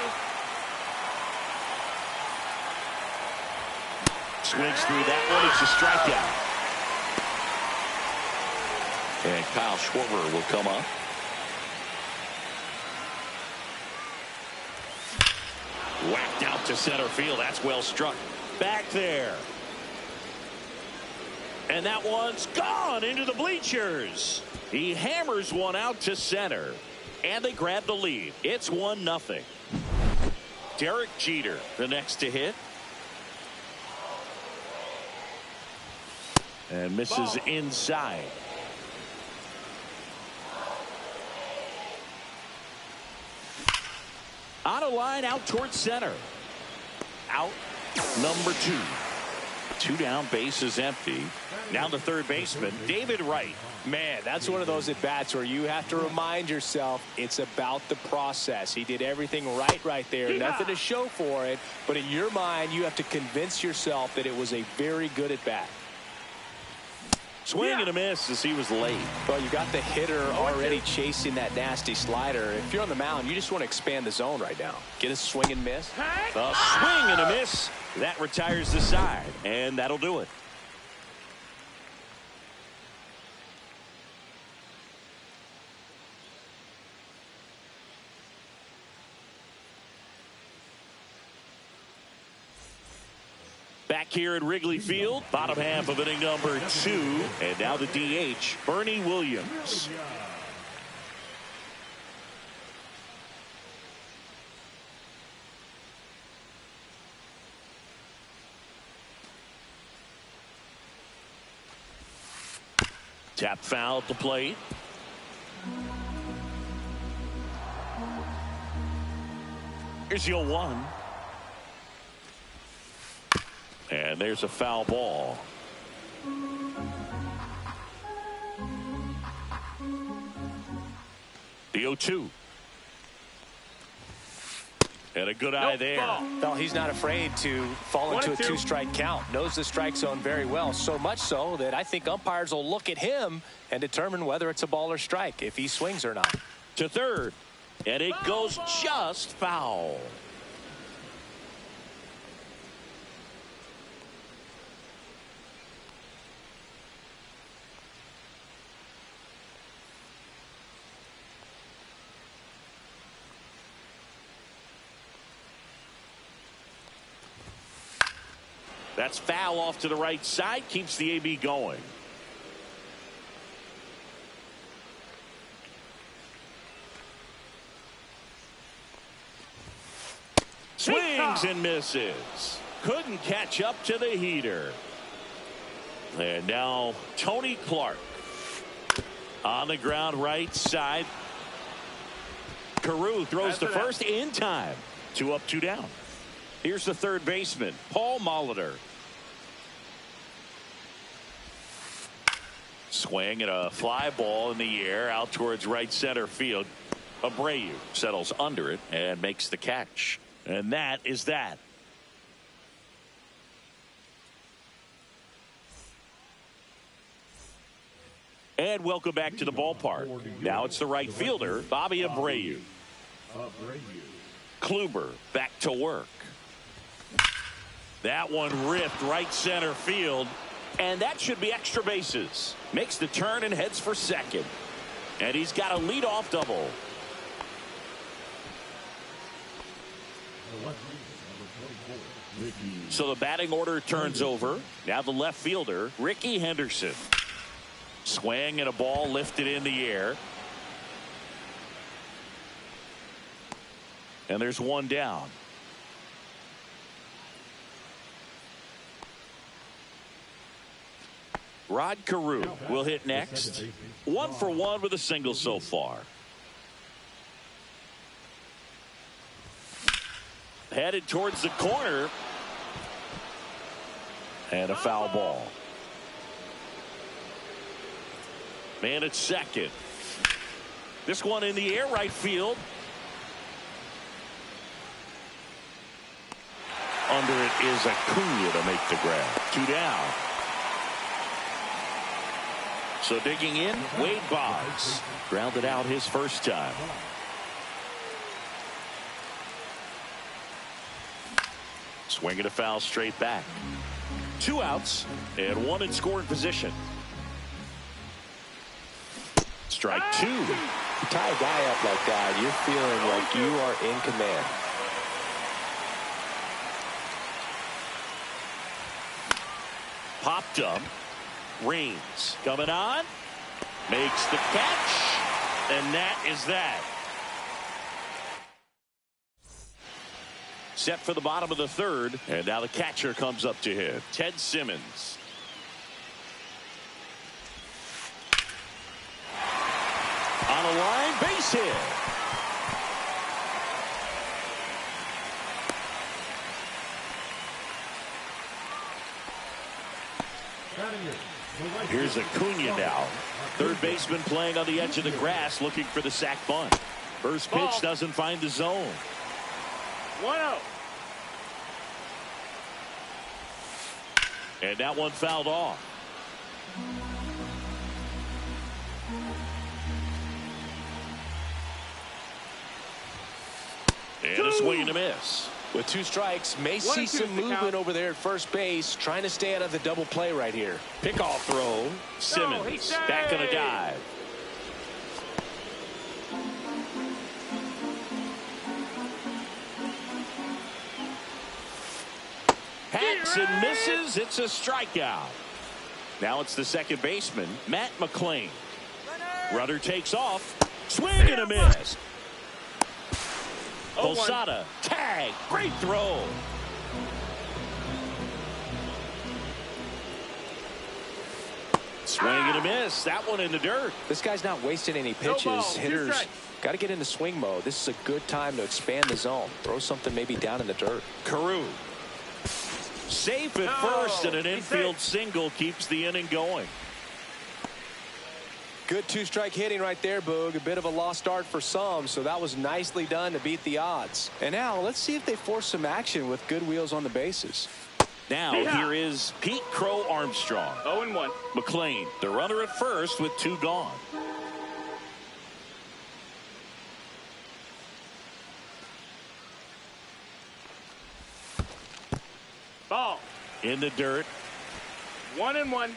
Swings through that one. It's a strikeout. And Kyle Schwarber will come up. Whacked out to center field. That's well struck. Back there. And that one's gone into the bleachers. He hammers one out to center. And they grab the lead. It's 1-0. Derek Jeter, the next to hit. And misses inside. On a line out towards center. Out number 2. 2 down, base is empty. Now the third baseman, David Wright. Man, that's one of those at-bats where you have to remind yourself it's about the process. He did everything right there. Nothing to show for it. But in your mind, you have to convince yourself that it was a very good at-bat. Swing and a miss as he was late. Well, you got the hitter already chasing that nasty slider. If you're on the mound, you just want to expand the zone right now. Get a swing and miss. A swing and a miss. That retires the side, and that'll do it. Back here at Wrigley Field, bottom half of inning number 2, and now the DH, Bernie Williams. Tap foul at the plate. Here's the 0-1. And there's a foul ball. The 0-2. And a good eye there. Well, he's not afraid to fall into a 2-strike count. Knows the strike zone very well. So much so that I think umpires will look at him and determine whether it's a ball or strike, if he swings or not. To third. And it goes just foul. That's foul off to the right side. Keeps the AB going. Swings and misses. Couldn't catch up to the heater. And now Tony Clark on the ground right side. Carew throws the first in time. 2 up, 2 down. Here's the third baseman, Paul Molitor. Swing and a fly ball in the air out towards right center field. Abreu settles under it and makes the catch. And that is that. And welcome back to the ballpark. Now it's the right fielder, Bobby Abreu. Kluber back to work. That one ripped right center field. And that should be extra bases. Makes the turn and heads for second. And he's got a leadoff double. So the batting order turns over. Now the left fielder, Ricky Henderson. Swing and a ball lifted in the air. And there's one down. Rod Carew will hit next. 1 for 1 with a single so far. Headed towards the corner. And a foul ball. Man at second. This one in the air right field. Under it is Acuna to make the grab. 2 down. So digging in, Wade Boggs. Grounded out his first time. Swinging a foul straight back. 2 outs and 1 in scoring position. Strike 2. You tie a guy up like that, you're feeling like you are in command. Popped up. Reigns coming on. Makes the catch. And that is that. Set for the bottom of the third. And now the catcher comes up to hit. Ted Simmons. On a line, base hit. Here's Acuna now. Third baseman playing on the edge of the grass looking for the sac bunt. First pitch doesn't find the zone. 1-0. And that one fouled off. And a swing and a miss. With 2 strikes, may see some movement over there at first base, trying to stay out of the double play right here. Pickoff throw. Simmons back on a dive. Hacks and misses. It's a strikeout. Now it's the second baseman, Matt McClain. Runner takes off. Swing and a miss. Posada, tag, great throw. Swing and a miss. That one in the dirt. This guy's not wasting any pitches. Hitters got to get into swing mode. This is a good time to expand the zone. Throw something maybe down in the dirt. Carew. Safe at first, and an infield single keeps the inning going. Good 2-strike hitting right there, Boog. A bit of a lost start for some, so that was nicely done to beat the odds. And now let's see if they force some action with good wheels on the bases. Now here is Pete Crow Armstrong. 0-1. McClain, the runner at first with 2 gone. Ball. In the dirt. 1-1.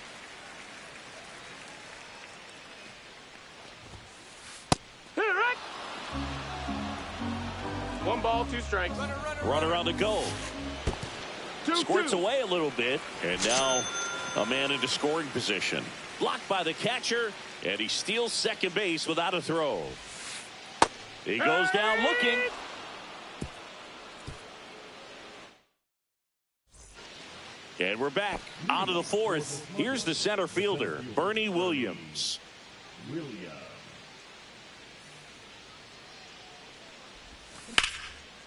One ball, 2 strikes. Runner on the go. Squirts away a little bit. And now a man into scoring position. Blocked by the catcher. And he steals second base without a throw. He goes down looking. And we're back on to the fourth. Here's the center fielder, Bernie Williams.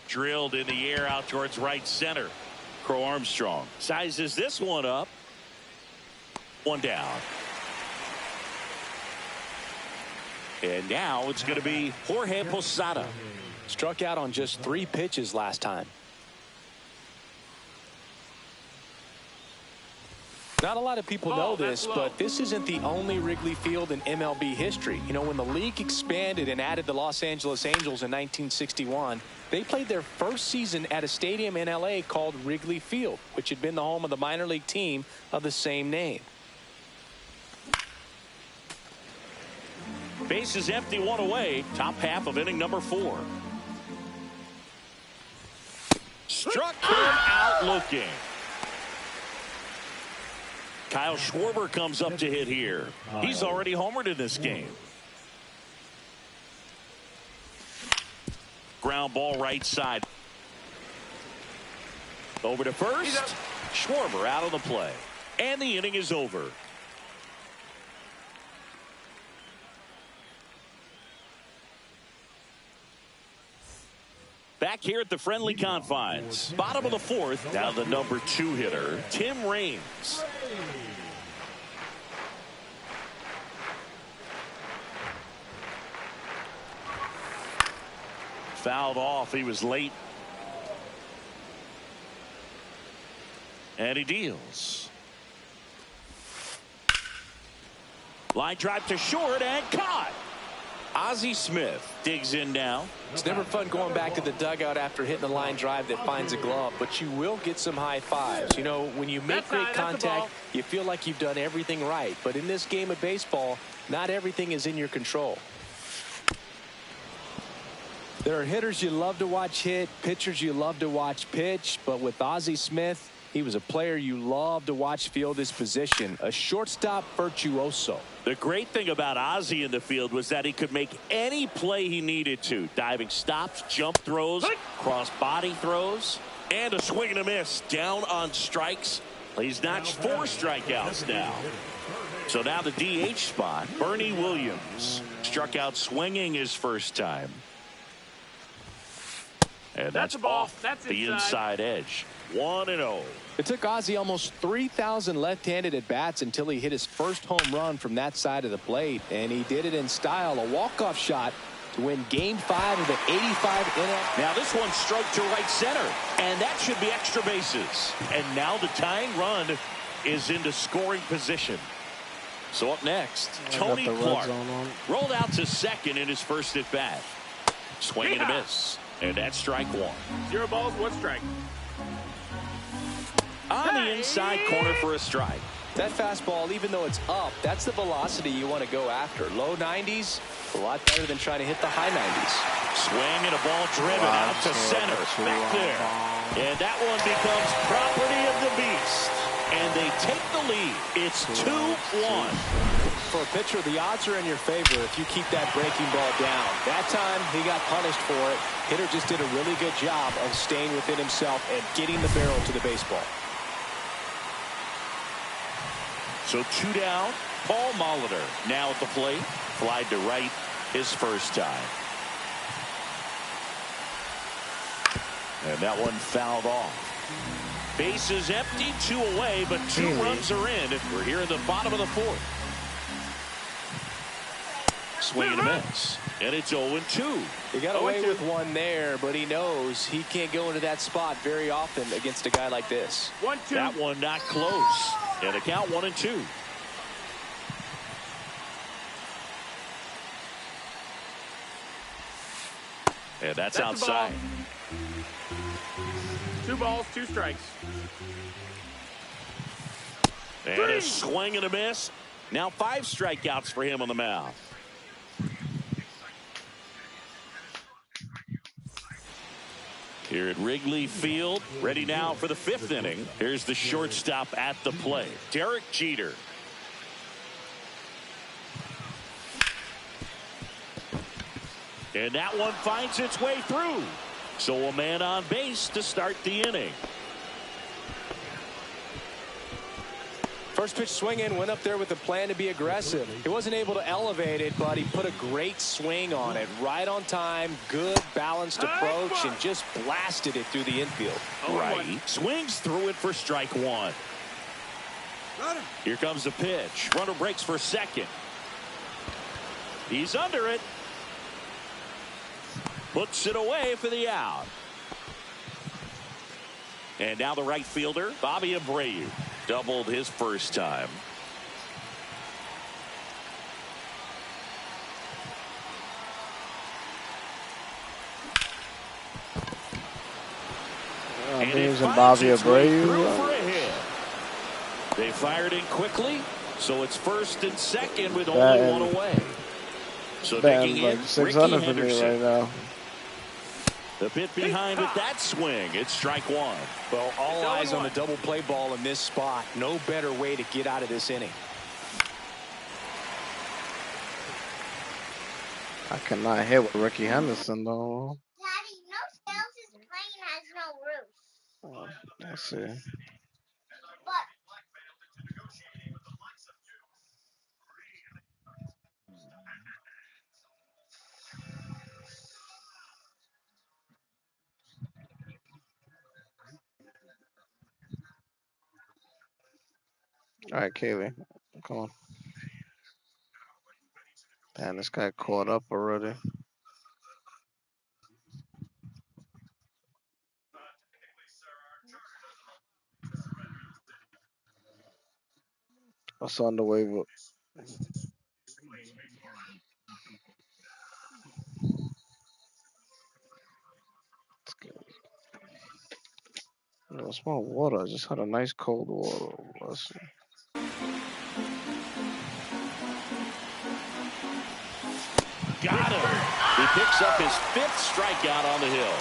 Drilled in the air out towards right center. Crow Armstrong sizes this one up. 1 down. And now it's going to be Jorge Posada. Struck out on just 3 pitches last time. Not a lot of people know this, but this isn't the only Wrigley Field in MLB history. You know, when the league expanded and added the Los Angeles Angels in 1961, they played their first season at a stadium in L.A. called Wrigley Field, which had been the home of the minor league team of the same name. Base is empty, 1 away. Top half of inning number 4. Struck him out looking. Kyle Schwarber comes up to hit here. He's already homered in this game. Ground ball right side. Over to first. Schwarber out of the play. And the inning is over. Back here at the friendly confines. Bottom of the fourth. Now the number 2 hitter, Tim Raines. Fouled off. He was late. And he deals. Line drive to short and caught. Ozzie Smith digs in now. It's never fun going back to the dugout after hitting a line drive that finds a glove, but you will get some high fives. You know, when you make great contact, you feel like you've done everything right. But in this game of baseball, not everything is in your control. There are hitters you love to watch hit, pitchers you love to watch pitch, but with Ozzie Smith, he was a player you love to watch field his position, a shortstop virtuoso. The great thing about Ozzie in the field was that he could make any play he needed to. Diving stops, jump throws, cross body throws, and a swing and a miss down on strikes. He's notched 4 strikeouts now. So now the DH spot, Bernie Williams struck out swinging his first time. And that's off the inside edge. 1-0. It took Ozzie almost 3,000 left-handed at-bats until he hit his first home run from that side of the plate, and he did it in style, a walk-off shot to win Game 5 of the 85 inning. Now this one stroked to right center, and that should be extra bases. And now the tying run is into scoring position. So up next, Tony Clark rolled out to second in his first at-bat. Swing and a miss, and that's strike 1. 0 balls, 1 strike. On the inside corner for a strike. That fastball, even though it's up, that's the velocity you want to go after. Low 90s, a lot better than trying to hit the high 90s. Swing and a ball driven out to center. Back there. And that one becomes property of the Beast. And they take the lead. It's 2-1. For a pitcher, the odds are in your favor if you keep that breaking ball down. That time, he got punished for it. Hitter just did a really good job of staying within himself and getting the barrel to the baseball. So 2 down. Paul Molitor now at the plate. Flied to right his first time. And that one fouled off. Bases empty, 2 away, but 2 runs are in. We're here in the bottom of the 4th. Swing and a miss. And it's 0-2. He got away with one there, but he knows he can't go into that spot very often against a guy like this. 1-2. That one not close. And the count 1-2. And that's outside. 2 balls, 2 strikes. And a swing and a miss. Now 5 strikeouts for him on the mound. Here at Wrigley Field, ready now for the 5th inning. Here's the shortstop at the plate, Derek Jeter. And that one finds its way through. So a man on base to start the inning. First pitch swing in, went up there with a plan to be aggressive. He wasn't able to elevate it, but he put a great swing on it. Right on time, good balanced approach, and just blasted it through the infield. Right. Swings through it for strike 1. Here comes the pitch. Runner breaks for second. He's under it. Puts it away for the out. And now the right fielder, Bobby Abreu, doubled his first time. And it Bobby Abreu. They fired in quickly, so it's 1st and 2nd with only 1 away. So digging in, like 600 Ricky for me Henderson. right now. The bit behind with that swing. It's strike 1. Well, all eyes on the double play ball in this spot. No better way to get out of this inning. I cannot hit with Ricky Henderson though. Daddy, no Sales' plane has no roof. Oh, let's see. But All right, Kaylee, come on. Damn, this guy caught up already. What's on the way with It's my water. I just had a nice cold water. Got him. He picks up his 5th strikeout on the hill.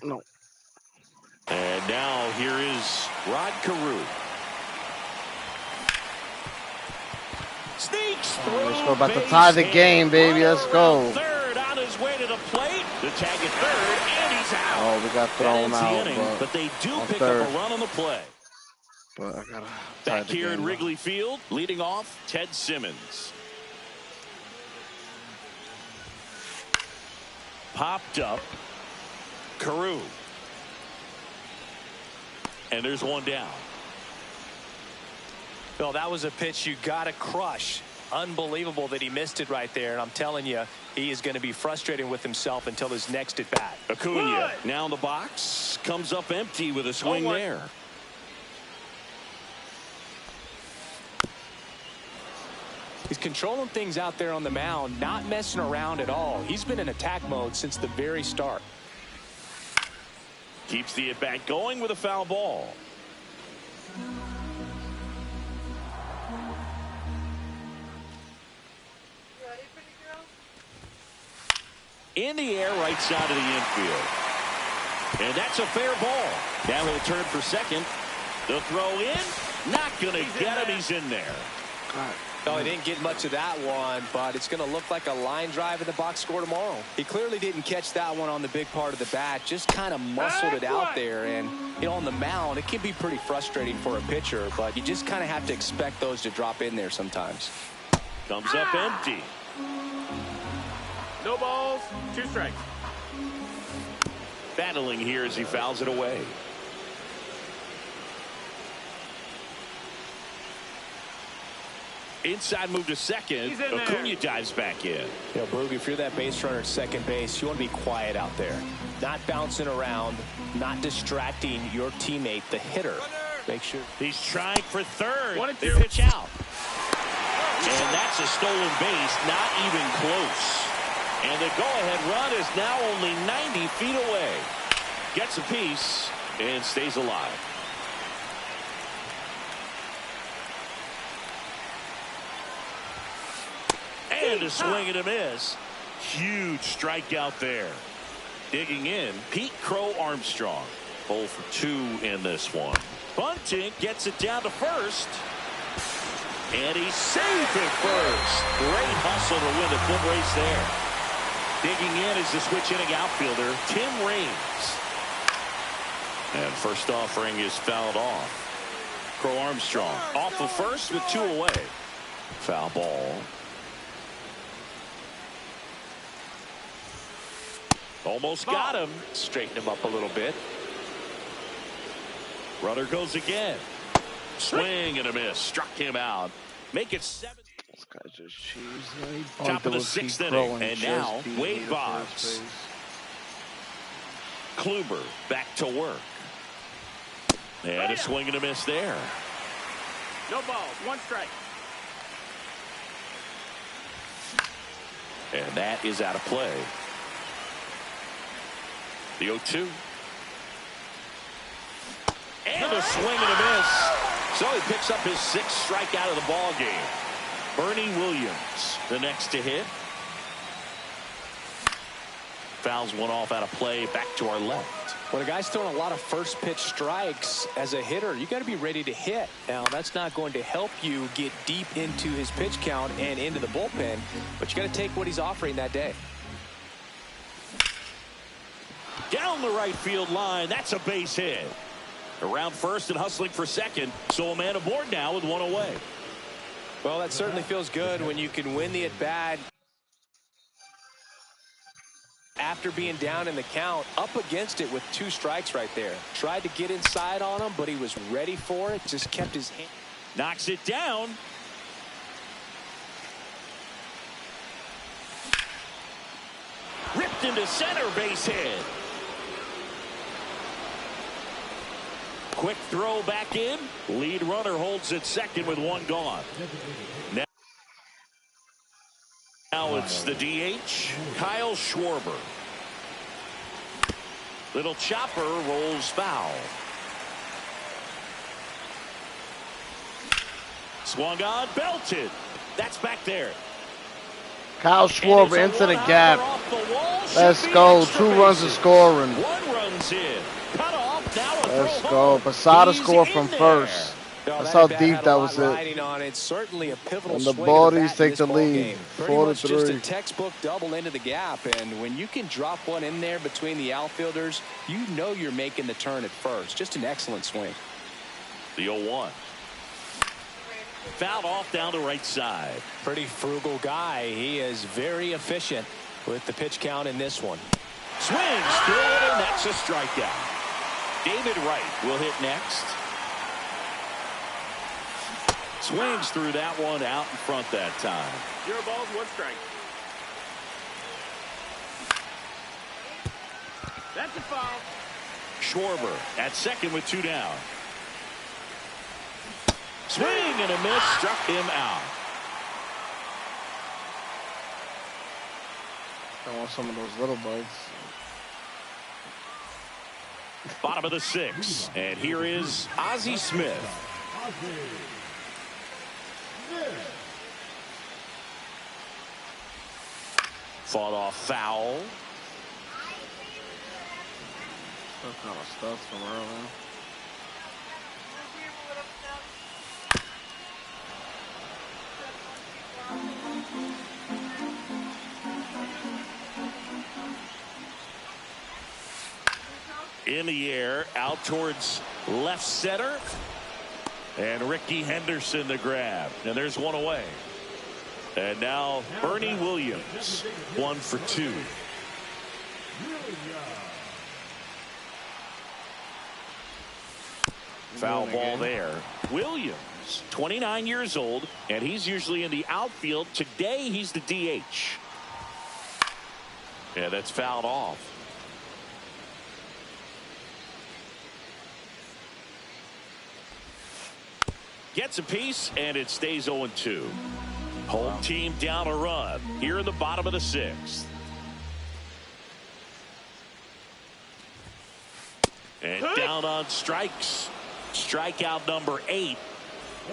No. And now here is Rod Carew. Sneaks through. Let's go about to tie the game, baby. Let's go. Third on his way to the plate. The tag at third, and he's out. Oh, we got thrown out. But they do pick third. up a run on the play. But I gotta Back here at Wrigley Field, leading off, Ted Simmons. Popped up. Carew. And there's one down. Bill, that was a pitch you got to crush. Unbelievable that he missed it right there. And I'm telling you, he is going to be frustrated with himself until his next at bat. Acuna now in the box. Comes up empty with a swing there. He's controlling things out there on the mound, not messing around at all. He's been in attack mode since the very start. Keeps the at-bat going with a foul ball. In the air, right side of the infield. And that's a fair ball. Now he'll turn for second. The throw in. Not going to get him. He's in there. Oh, he didn't get much of that one, but it's going to look like a line drive in the box score tomorrow. He clearly didn't catch that one on the big part of the bat, just kind of muscled it out there. And, you know, on the mound, it can be pretty frustrating for a pitcher, but you just kind of have to expect those to drop in there sometimes. Comes up empty. No balls, 2 strikes. Battling here as he fouls it away. Inside move to second. Acuna dives back in. You know, Boog, if you're that base runner at second base, you want to be quiet out there. Not bouncing around, not distracting your teammate, the hitter. Make sure. He's trying for third. 1 and They 2. pitch out. And that's a stolen base, not even close. And the go-ahead run is now only 90 feet away. Gets a piece and stays alive. And a swing and a miss. Huge strikeout there. Digging in, Pete Crow Armstrong. 0 for 2 in this one. Bunting gets it down to first. And he's safe at first. Great hustle to win the foot race there. Digging in is the switch hitting outfielder, Tim Raines. And first offering is fouled off. Crow Armstrong off of first with 2 away. Foul ball. Almost got him. Straighten him up a little bit. Runner goes again. Swing and a miss. Struck him out. Make it 7. This guy just cheesed. Top of the 6th inning. And now Wade Boggs. Kluber back to work. And a swing and a miss there. No balls, 1 strike. And that is out of play. The 0-2. And a swing and a miss. So he picks up his 6th strikeout of the ball game. Bernie Williams, the next to hit. Fouls one off out of play. Back to our left. When a guy's throwing a lot of first pitch strikes as a hitter, you got to be ready to hit. Now, that's not going to help you get deep into his pitch count and into the bullpen, but you got to take what he's offering that day. Down the right field line. That's a base hit. Around first and hustling for second. So a man aboard now with 1 away. Well, that certainly feels good when you can win the at-bat after being down in the count, up against it with 2 strikes right there. Tried to get inside on him, but he was ready for it. Just kept his hand. Knocks it down. Popped into center, base hit. Quick throw back in. Lead runner holds at second with one gone. Now it's the DH, Kyle Schwarber. Little chopper rolls foul. Swung on, belted. That's back there. Kyle Schwarber into the gap. Let's go. 2 runs of scoring. 1 run's in. Cut off. Now a Let's throw go. home. Posada He's scored in from there. first. No, That's that how at-bat deep had a that lot was it. riding on it. Certainly a pivotal And the swing of the BORiS bat in take this the ball lead, game. Pretty 4-3. much just a textbook double into the gap, and when you can drop one in there between the outfielders, you know you're making the turn at first. Just an excellent swing. The 0-1. Fouled off down the right side. Pretty frugal guy. He is very efficient with the pitch count in this one. Swings through it, and that's a strikeout. David Wright will hit next. Swings through that one out in front that time. 0 balls, 1 strike. That's a foul. Schwarber at second with 2 down. Swing and a miss, struck him out. I want some of those little bites. Bottom of the 6th, and here is Ozzie Smith. Fought off foul. Some kind of stuff from earlier. In the air, out towards left center. And Ricky Henderson the grab. And there's one away. And now Bernie Williams, 1 for 2. Foul ball there. Williams, 29 years old, and he's usually in the outfield. Today he's the DH. Yeah, that's fouled off. Gets a piece, and it stays 0-2. Home team down a run here in the bottom of the 6th. And down on strikes. Strikeout number 8.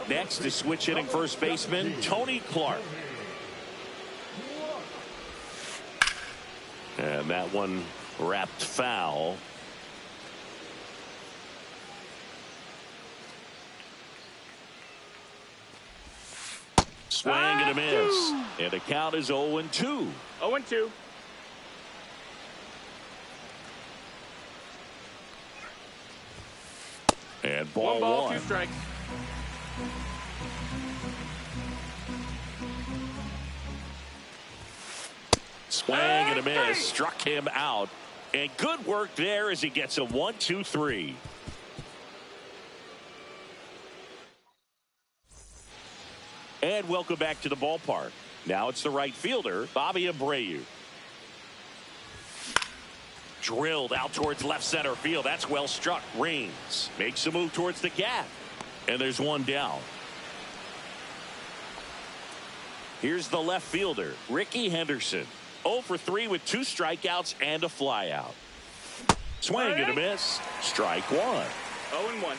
Next is switch hitting first baseman Tony Clark. And that one wrapped foul. Swing and a miss. And the count is 0-2. 0-2. And ball 1 ball, 1. 2 strikes. Swing and a miss. Struck him out. And good work there as he gets a 1-2-3. And welcome back to the ballpark. Now it's the right fielder, Bobby Abreu. Drilled out towards left center field. That's well struck. Raines makes a move towards the gap. And there's one down. Here's the left fielder, Ricky Henderson. 0 for 3 with 2 strikeouts and a flyout. Swing and a miss. Strike 1. 0-1.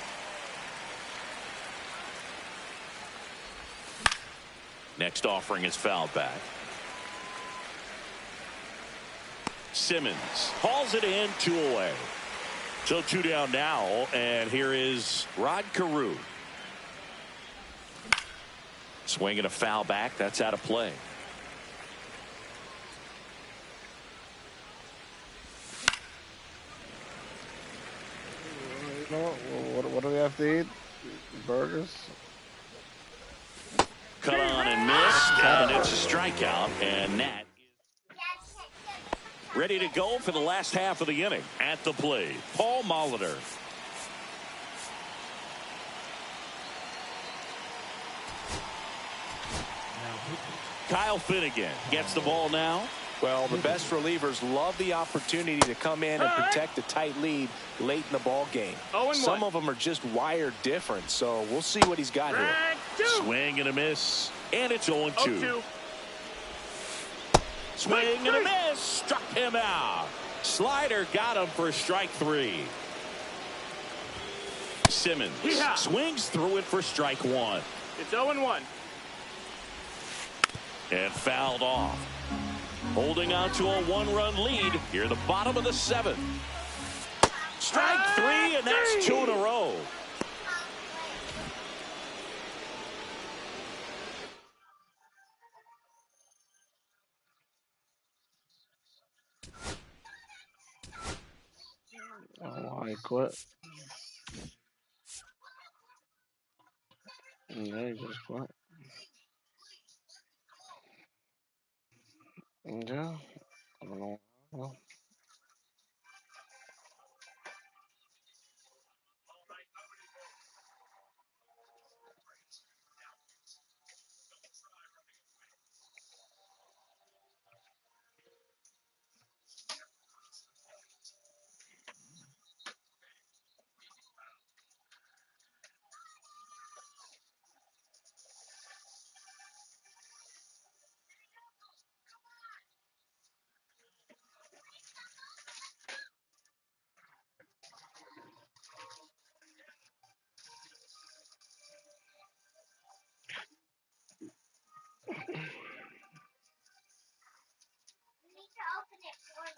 Next offering is fouled back. Simmons hauls it in, 2 away. So 2 down now, and here is Rod Carew. Swing and a foul back. That's out of play. You know what do we have to eat? Burgers? Cut on and missed, and it's a strikeout, and Nat ready to go for the last half of the inning. At the plate, Paul Molitor. Kyle Finnegan gets the ball now. Well, the best relievers love the opportunity to come in and protect a tight lead late in the ball game. Some of them are just wired different, so we'll see what he's got here. Swing and a miss, and it's 0-2. Swing and a miss, struck him out. Slider got him for strike 3. Simmons swings through it for strike 1. It's 0-1. And fouled off. Holding on to a 1-run lead here in the bottom of the 7th. Strike 3, and that's 2 in a row. Oh, I quit. Yeah, he just quit. Yeah. I don't know. Well, You need to open it for me.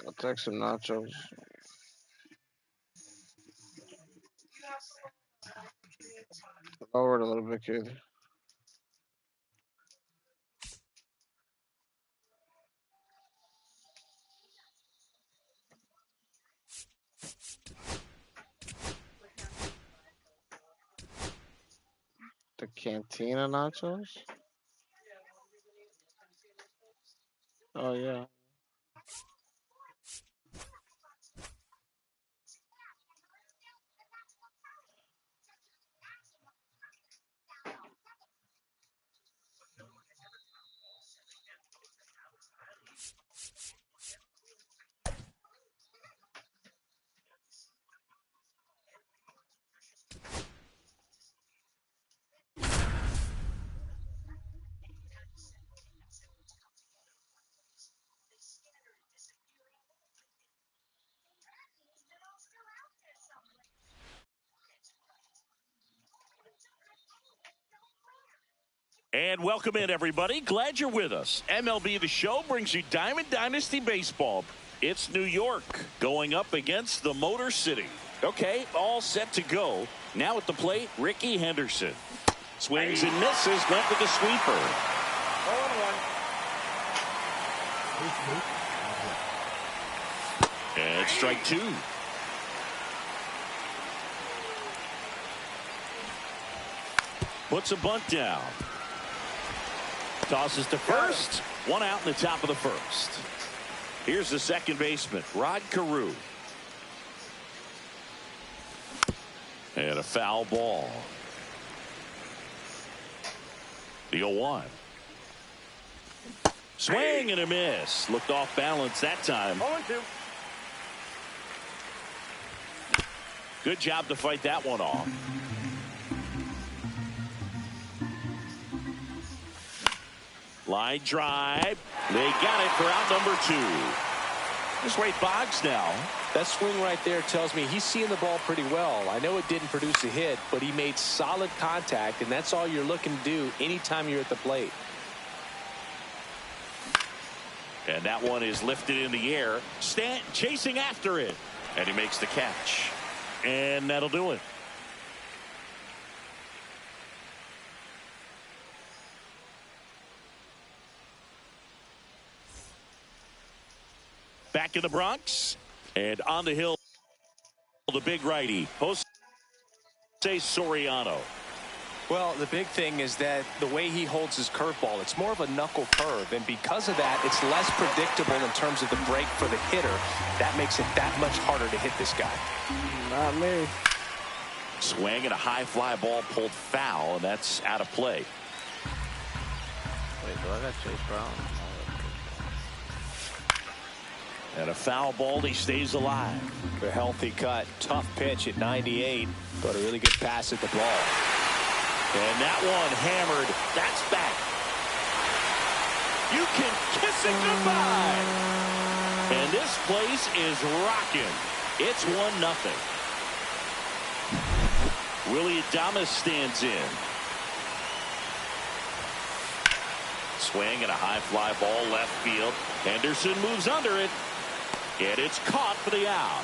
I'll take some nachos. Lower it a little bit, kid. The cantina nachos? Oh, yeah. And welcome in, everybody. Glad you're with us. MLB The Show brings you Diamond Dynasty Baseball. It's New York going up against the Motor City. Okay, all set to go. Now at the plate, Ricky Henderson. Swings and misses, went with the sweeper. 0-1. And strike 2. Puts a bunt down. Tosses to first. 1 out in the top of the 1st. Here's the second baseman, Rod Carew. And a foul ball. The 0-1. Swing and a miss. Looked off balance that time. 0-2. Good job to fight that one off. Line drive. They got it for out number 2. Just Wade Boggs now. That swing right there tells me he's seeing the ball pretty well. I know it didn't produce a hit, but he made solid contact, and that's all you're looking to do anytime you're at the plate. And that one is lifted in the air. Stanton chasing after it. And he makes the catch. And that'll do it. Back in the Bronx. And on the hill, the big righty, Jose Soriano. Well, the big thing is that the way he holds his curveball, it's more of a knuckle curve. And because of that, it's less predictable in terms of the break for the hitter. That makes it that much harder to hit this guy. Not me. Swing and a high fly ball pulled foul, and that's out of play. Wait, do I got Chase Brown? And a foul ball, he stays alive. A healthy cut, tough pitch at 98, but a really good pass at the ball. And that one hammered. That's back. You can kiss it goodbye. And this place is rocking. It's 1-0. Willie Adames stands in. Swing and a high fly ball left field. Henderson moves under it. And it's caught for the out.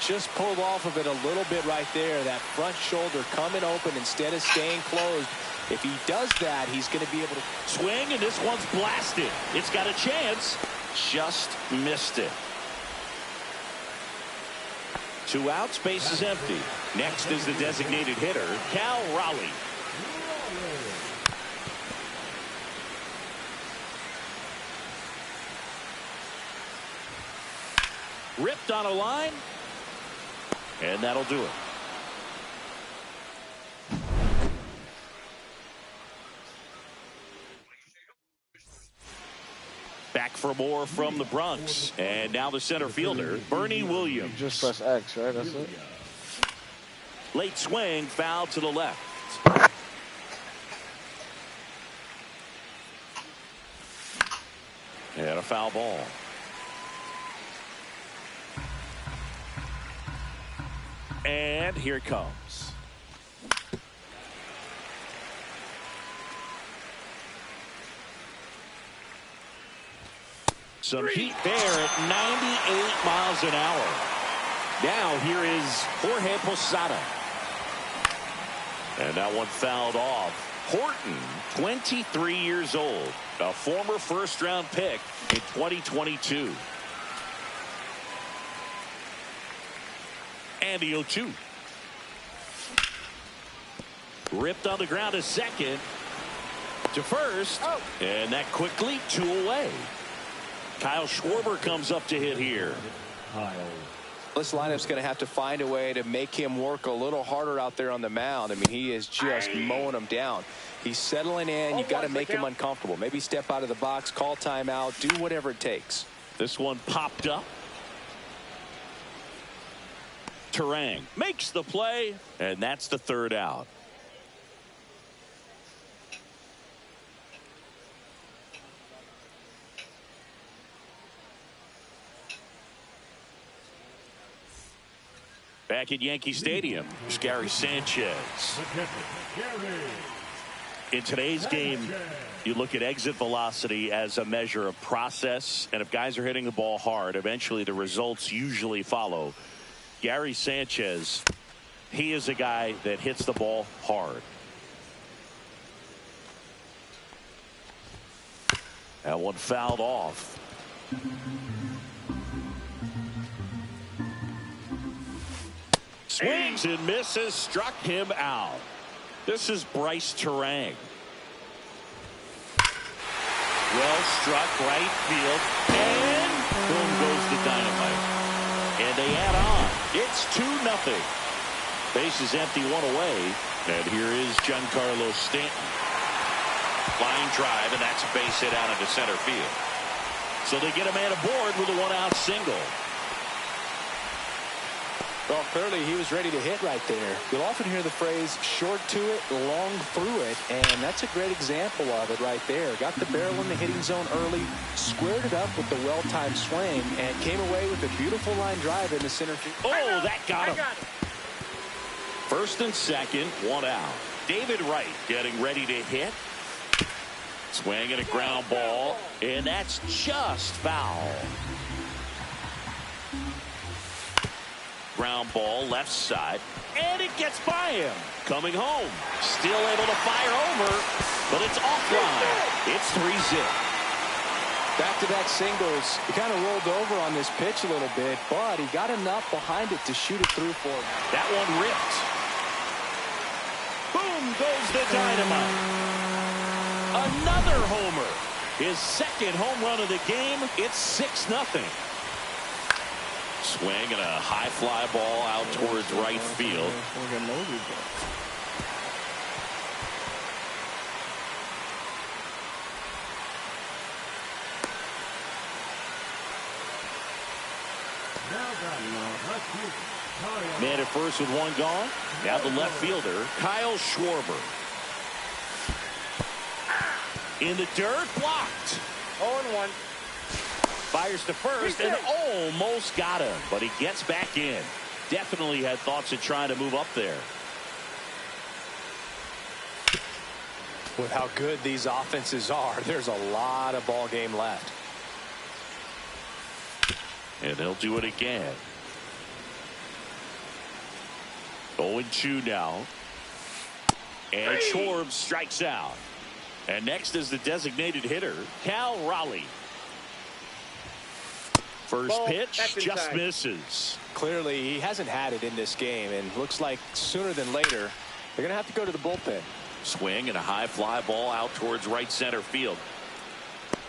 Just pulled off of it a little bit right there. That front shoulder coming open instead of staying closed. If he does that, he's going to be able to swing, and this one's blasted. It's got a chance. Just missed it. 2 outs, base is empty. Next is the designated hitter, Cal Raleigh. Ripped on a line. And that'll do it. Back for more from the Bronx. And now the center fielder, Bernie Williams. Just press X, right? That's it. Late swing, foul to the left. And a foul ball. And here it comes. Some heat there at 98 miles an hour. Now here is Jorge Posada. And that one fouled off. Horton, 23 years old, a former first-round pick in 2022. And the 0-2. Ripped on the ground to second. To first. Oh. And that quickly 2 away. Kyle Schwarber comes up to hit here. This lineup's going to have to find a way to make him work a little harder out there on the mound. I mean, he is just mowing them down. He's settling in. You've got to make him uncomfortable. Maybe step out of the box, call timeout, do whatever it takes. This one popped up. Terang makes the play, and that's the 3rd out. Back at Yankee Stadium, it's Gary Sanchez. In today's game, you look at exit velocity as a measure of process, and if guys are hitting the ball hard, eventually the results usually follow. Gary Sanchez, he is a guy that hits the ball hard. That one fouled off. Swings and misses, struck him out. This is Bryce Terang. Well struck, right field, and boom goes the dynamite. And they add on. It's 2-0. Base is empty, 1 away. And here is Giancarlo Stanton. Line drive, and that's a base hit out into center field. So they get a man aboard with a 1-out single. Well, clearly he was ready to hit right there. You'll often hear the phrase short to it, long through it, and that's a great example of it right there. Got the barrel in the hitting zone early, squared it up with the well-timed swing, and came away with a beautiful line drive in the center field. Oh, that got him. First and second, 1 out. David Wright getting ready to hit. Swinging a ground ball, and that's just foul. Ground ball left side, and it gets by him. Coming home, still able to fire over, but it's offline. It's 3-zip. Back-to-back singles. He kind of rolled over on this pitch a little bit, but he got enough behind it to shoot it through for him. That one ripped. Boom goes the dynamite. Another homer. His second home run of the game. It's 6-0. Swing and a high fly ball out towards right field. Man at first with one gone. Now the left fielder, Kyle Schwarber. In the dirt, blocked. 0-1. Fires to first and almost got him, but he gets back in. Definitely had thoughts of trying to move up there. With how good these offenses are, there's a lot of ball game left. And they'll do it again. 0-2 now. And Schwarber strikes out. And next is the designated hitter, Cal Raleigh. First pitch just misses. Clearly, he hasn't had it in this game, and looks like sooner than later, they're going to have to go to the bullpen. Swing and a high fly ball out towards right center field.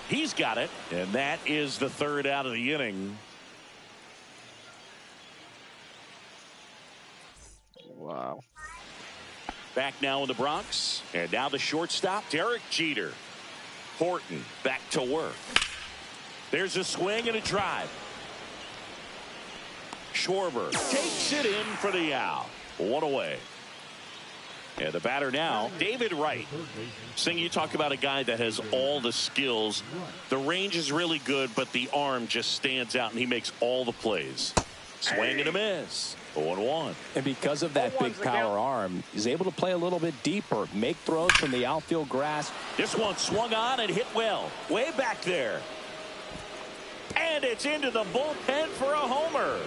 He's got it, and that is the third out of the inning. Wow. Back now in the Bronx, and now the shortstop, Derek Jeter. Horton back to work. There's a swing and a drive. Schwarber takes it in for the out. One away. And the batter now, David Wright. Sing, you talk about a guy that has all the skills. The range is really good, but the arm just stands out, and he makes all the plays. Swing and a miss. 0-1. And because of that big power arm, he's able to play a little bit deeper, make throws from the outfield grass. This one swung on and hit well. Way back there. And it's into the bullpen for a homer.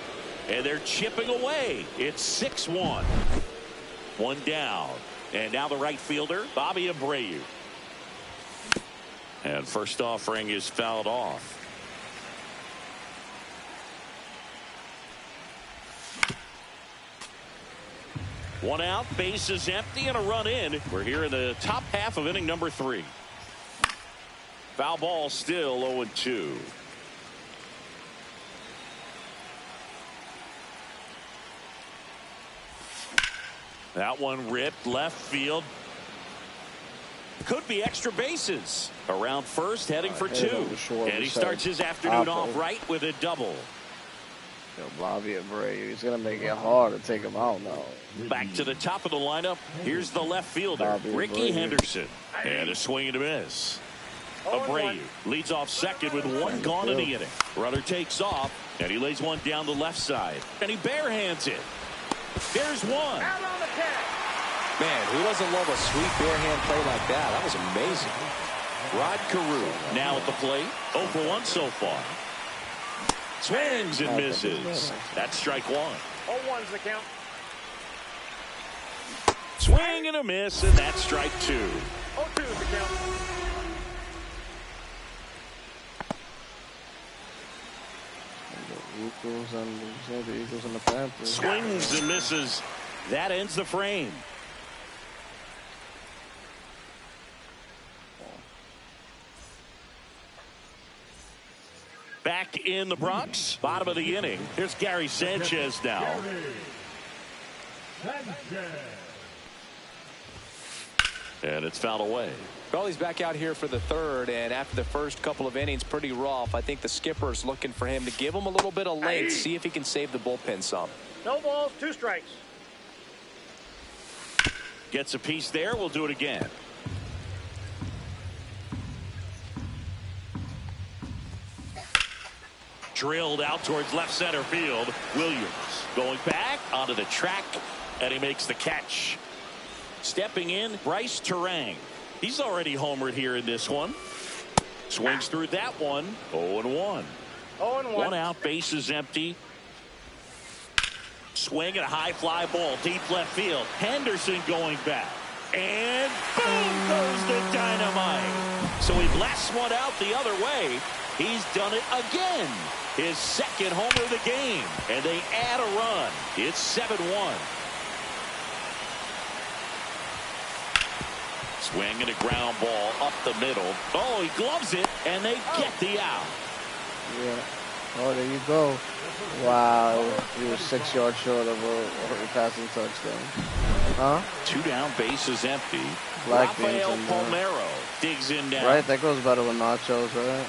And they're chipping away. It's 6-1. One down. And now the right fielder, Bobby Abreu. And first offering is fouled off. One out, base is empty, and a run in. We're here in the top half of inning number 3. Foul ball still 0-2. That one ripped left field. Could be extra bases. Around first, heading for 2. And he starts his afternoon off right with a double. Bobby Abreu, he's going to make it hard to take him out now. Back to the top of the lineup. Here's the left fielder, Ricky Henderson. And a swing and a miss. Abreu leads off second with one gone in the inning. Runner takes off, and he lays one down the left side. And he barehands it. There's one. Man, who doesn't love a sweet barehand play like that? That was amazing. Rod Carew now at the plate. 0 for 1 so far. Swings and misses. That's strike 1. 0-1's the count. Swing and a miss, and that's strike 2. 0-2's the count. The Eagles and the Panthers. Swings and misses. That ends the frame. Back in the Bronx, bottom of the inning. Here's Gary Sanchez now. And it's fouled away. Well, he's back out here for the third, and after the first couple of innings, pretty rough. I think the skipper's looking for him to give him a little bit of length, see if he can save the bullpen some. No balls, 2 strikes. Gets a piece there. We'll do it again. Drilled out towards left center field. Williams going back onto the track, and he makes the catch. Stepping in, Bryce Terang. He's already homered here in this one. Swings through that one. 0-1. 0-1. One out, bases empty. Swing and a high fly ball, deep left field. Henderson going back. And boom goes the dynamite. So he blasts one out the other way. He's done it again. His second homer of the game. And they add a run. It's 7-1. Swing and a ground ball up the middle. Oh, he gloves it, and they get the out. Yeah. Oh, there you go. Wow. He was 6 yards short of a passing touchdown. Huh? 2 down, bases empty. Black Rafael beans in Palmeiro digs in down. Right? That goes better with nachos, right? Yeah,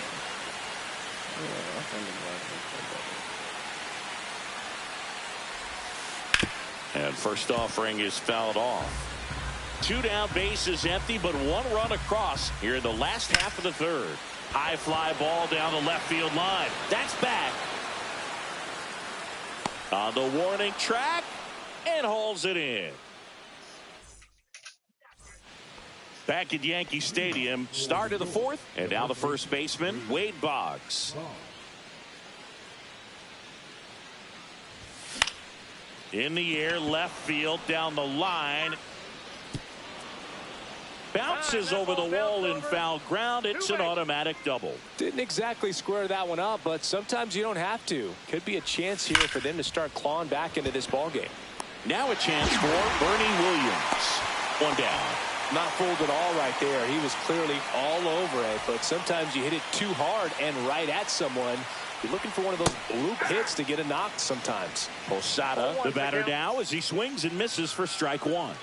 I think the black beans are better. And first offering is fouled off. 2 down, bases empty, but 1 run across here in the last half of the third. High fly ball down the left field line. That's back. On the warning track and hauls it in. Back at Yankee Stadium, start of the fourth, and now the first baseman, Wade Boggs. In the air, left field, down the line. Bounces over the wall in foul ground. It's an automatic double. Didn't exactly square that one up, but sometimes you don't have to. Could be a chance here for them to start clawing back into this ball game. Now a chance for Bernie Williams. 1 down. Not fooled at all right there. He was clearly all over it, but sometimes you hit it too hard and right at someone. You're looking for one of those bloop hits to get a knock sometimes. Posada, the batter now, as he swings and misses for strike 1.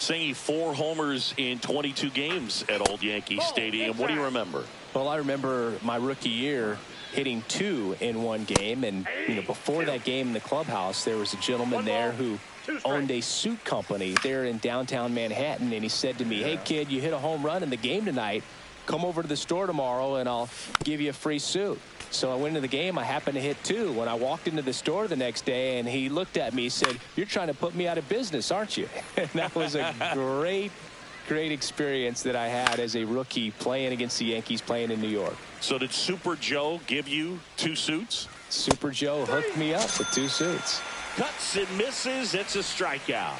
Saying 4 homers in 22 games at Old Yankee Stadium. What do you remember? Well, I remember my rookie year hitting 2 in one game, and before that game in the clubhouse, there was a gentleman there who owned a suit company there in downtown Manhattan, and he said to me, "Hey kid, you hit a home run in the game tonight. Come over to the store tomorrow and I'll give you a free suit." So I went to the game. I happened to hit 2. When I walked into the store the next day, and he looked at me, he said, "You're trying to put me out of business, aren't you?" And that was a great experience that I had as a rookie playing against the Yankees, playing in New York. So did Super Joe give you 2 suits? Super Joe hooked me up with 2 suits. Cuts and misses. It's a strikeout.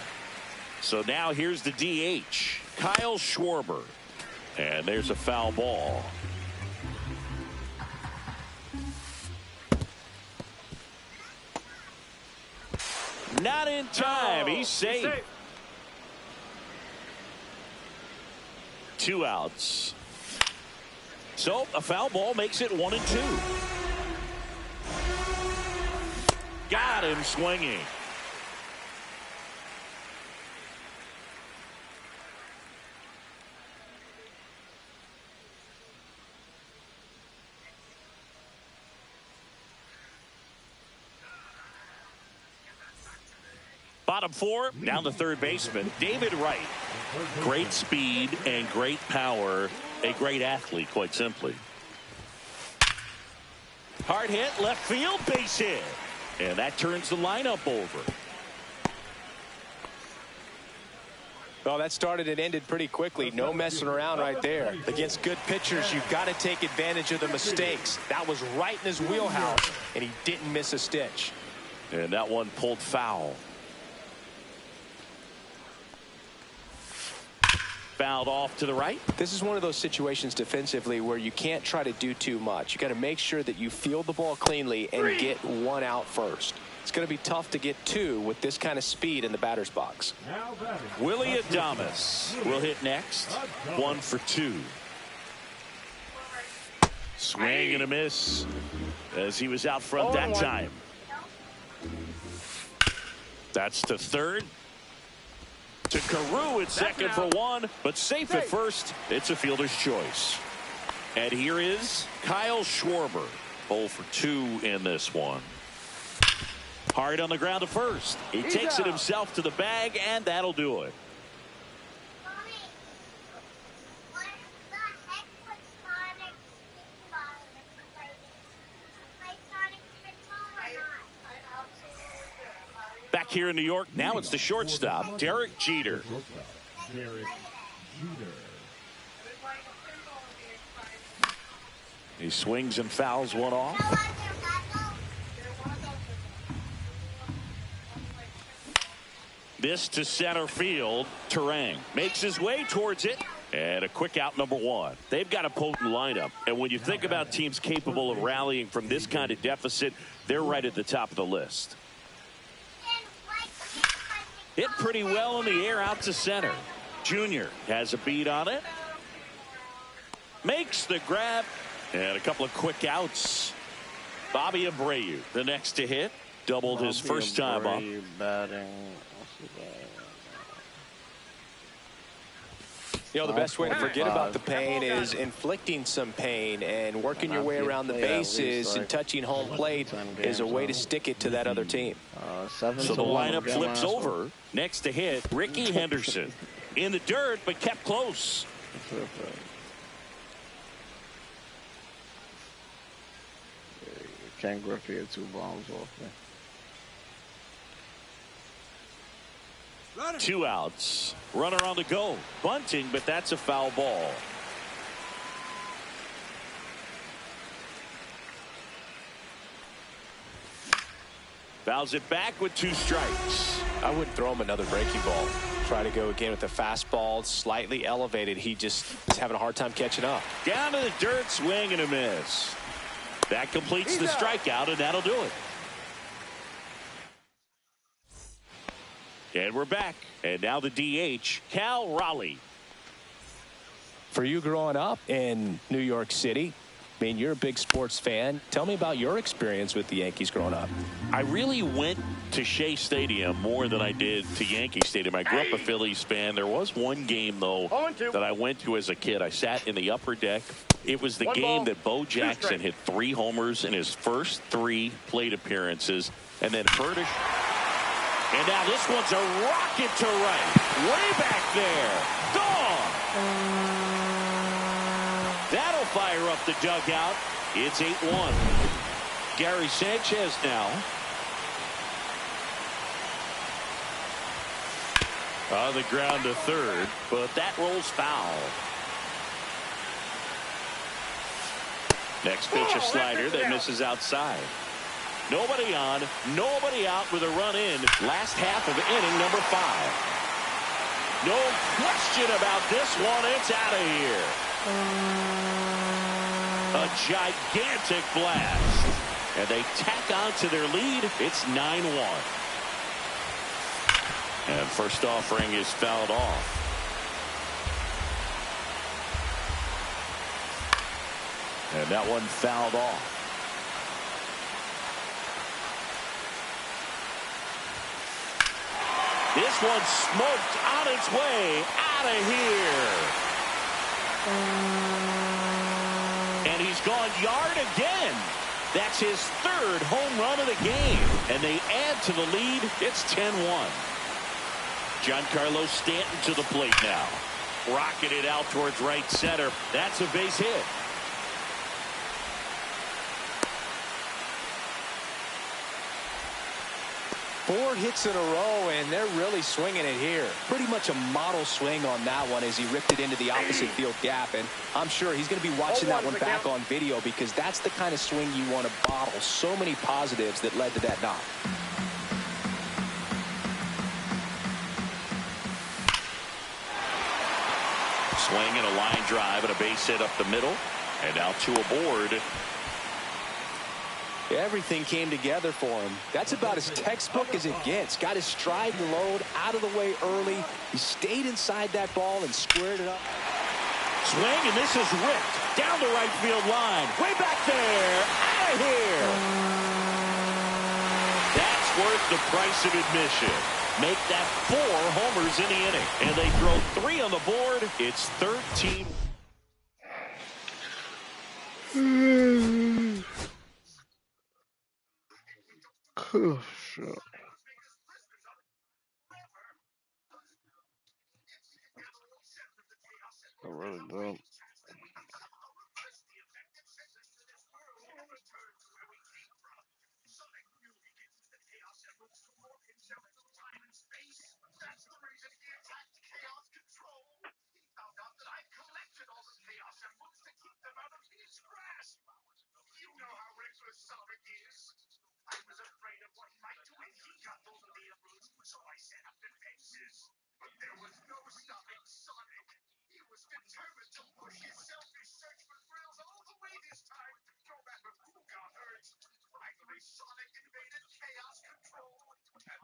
So now here's the DH, Kyle Schwarber. And there's a foul ball. Not in time. He's safe. 2 outs. So a foul ball makes it 1-2. Got him swinging. Bottom 4, down the third baseman, David Wright. Great speed and great power. A great athlete, quite simply. Hard hit, left field, base hit. And that turns the lineup over. Well, that started and ended pretty quickly. No messing around right there. Against good pitchers, you've got to take advantage of the mistakes. That was right in his wheelhouse, and he didn't miss a stitch. And that one pulled foul. Fouled off to the right. This is one of those situations defensively where you can't try to do too much. You got to make sure that you field the ball cleanly and get 1 out first. It's going to be tough to get 2 with this kind of speed in the batter's box. Willie Adames will hit next. 1 for 2. Swing and a miss as he was out front that time. That's to third. To Carew at second for 1, but safe at first. It's a fielder's choice. And here is Kyle Schwarber. 0 for 2 in this one. Hard on the ground to first. He takes it himself to the bag, and that'll do it. Back here in New York, now it's the shortstop, Derek Jeter. Jeter. He swings and fouls one off. This to center field. Terang makes his way towards it. And a quick out, number one. They've got a potent lineup. And when you think about teams capable of rallying from this kind of deficit, they're right at the top of the list. Hit pretty well in the air out to center. Junior has a beat on it. Makes the grab. And a couple of quick outs. Bobby Abreu, the next to hit. Doubled his first time up. Batting. You know, the best way to forget about the pain is inflicting some pain, and working your way around the bases and touching home plate is a way to stick it to that other team. So the lineup flips over. Next to hit, Ricky Henderson. In the dirt, but kept close. Ken Griffey had 2 bombs off there. 2 outs. Runner on the go. Bunting, but that's a foul ball. Fouls it back with 2 strikes. I wouldn't throw him another breaking ball. Try to go again with the fastball, slightly elevated. He just is having a hard time catching up. Down to the dirt, swing and a miss. That completes the strikeout, and that'll do it. And we're back. And now the DH, Cal Raleigh. For you growing up in New York City, I mean, you're a big sports fan. Tell me about your experience with the Yankees growing up. I really went to Shea Stadium more than I did to Yankee Stadium. I grew up a Phillies fan. There was one game, though, that I went to as a kid. I sat in the upper deck. It was the game that Bo Jackson hit 3 homers in his first 3 plate appearances. And then Hurdish. And now this one's a rocket to right. Way back there. Gone. That'll fire up the dugout. It's 8-1. Gary Sanchez now. On the ground to third, but that rolls foul. Next pitch, a slider that misses outside. Nobody on, nobody out with a run in. Last half of inning number 5. No question about this one. It's out of here. A gigantic blast. And they tack on to their lead. It's 9-1. And first offering is fouled off. And that one fouled off. This one smoked on its way out of here. And he's gone yard again. That's his 3rd home run of the game. And they add to the lead. It's 10-1. Giancarlo Stanton to the plate now. Rocketed out towards right center. That's a base hit. Four hits in a row, and they're really swinging it here. Pretty much a model swing on that one as he ripped it into the opposite field gap. And I'm sure he's going to be watching that one back on video, because that's the kind of swing you want to bottle. So many positives that led to that knock. Swing and a line drive and a base hit up the middle. And now 2 aboard. Everything came together for him. That's about as textbook as it gets. Got his stride and load out of the way early. He stayed inside that ball and squared it up. Swing, and this is ripped down the right field line. Way back there. Out of here. That's worth the price of admission. Make that 4 homers in the inning. And they throw 3 on the board. It's 13. Oh, shit. I really don't.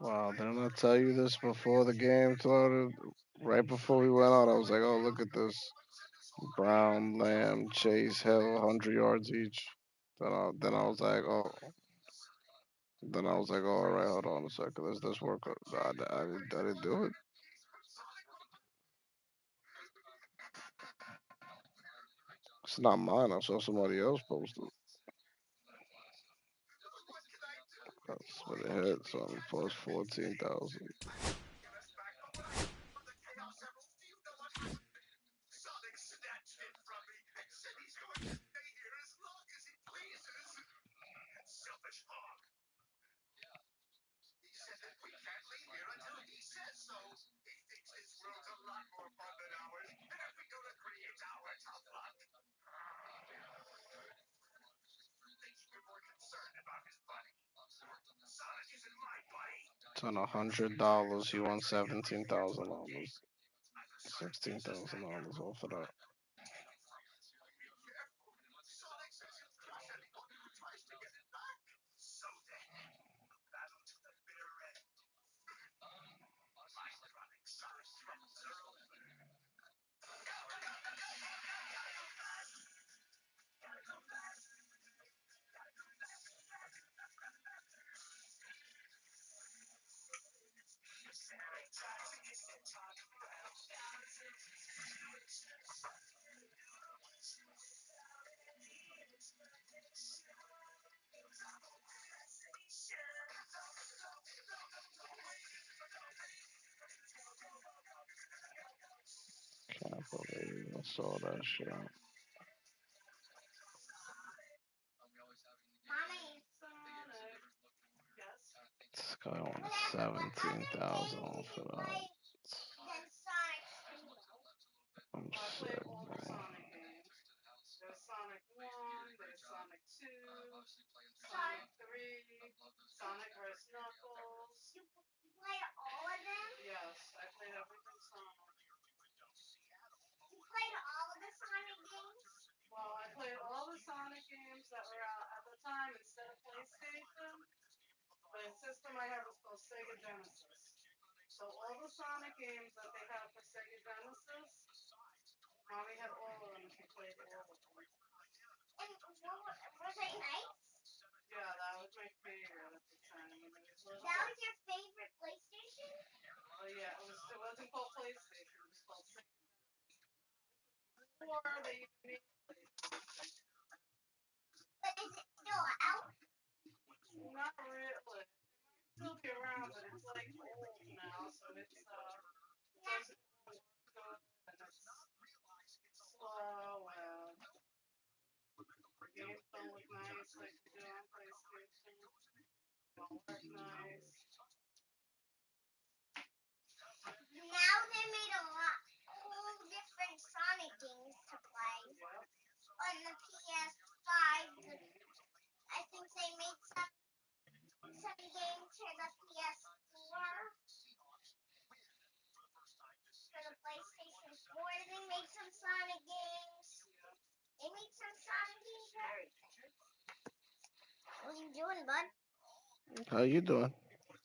Wow, didn't I tell you this before the game started? Right before we went out, I was like, "Oh, look at this: Brown, Lamb, Chase, Hill, 100 yards each." Then I was like, "Oh." Then I was like, "Oh, all right, hold on a second. Let's this work." I didn't do it. It's not mine. I saw somebody else post it. That's what it hit. So I'm post 14,000. It's on $100. He won $17,000. $16,000 off of that. Can't believe I saw that shit. This guy won 17,000 off of that. I'm sick, man. Played all of them? You played all of the Sonic games? And were they nice? That was your favorite PlayStation? But is it still out? Now they made a lot whole different Sonic games to play. On the PS5, I think they made some games for the PS4. For the PlayStation 4, they made some Sonic games. They made some Sonic games for everything. What are you doing, bud? How you doing?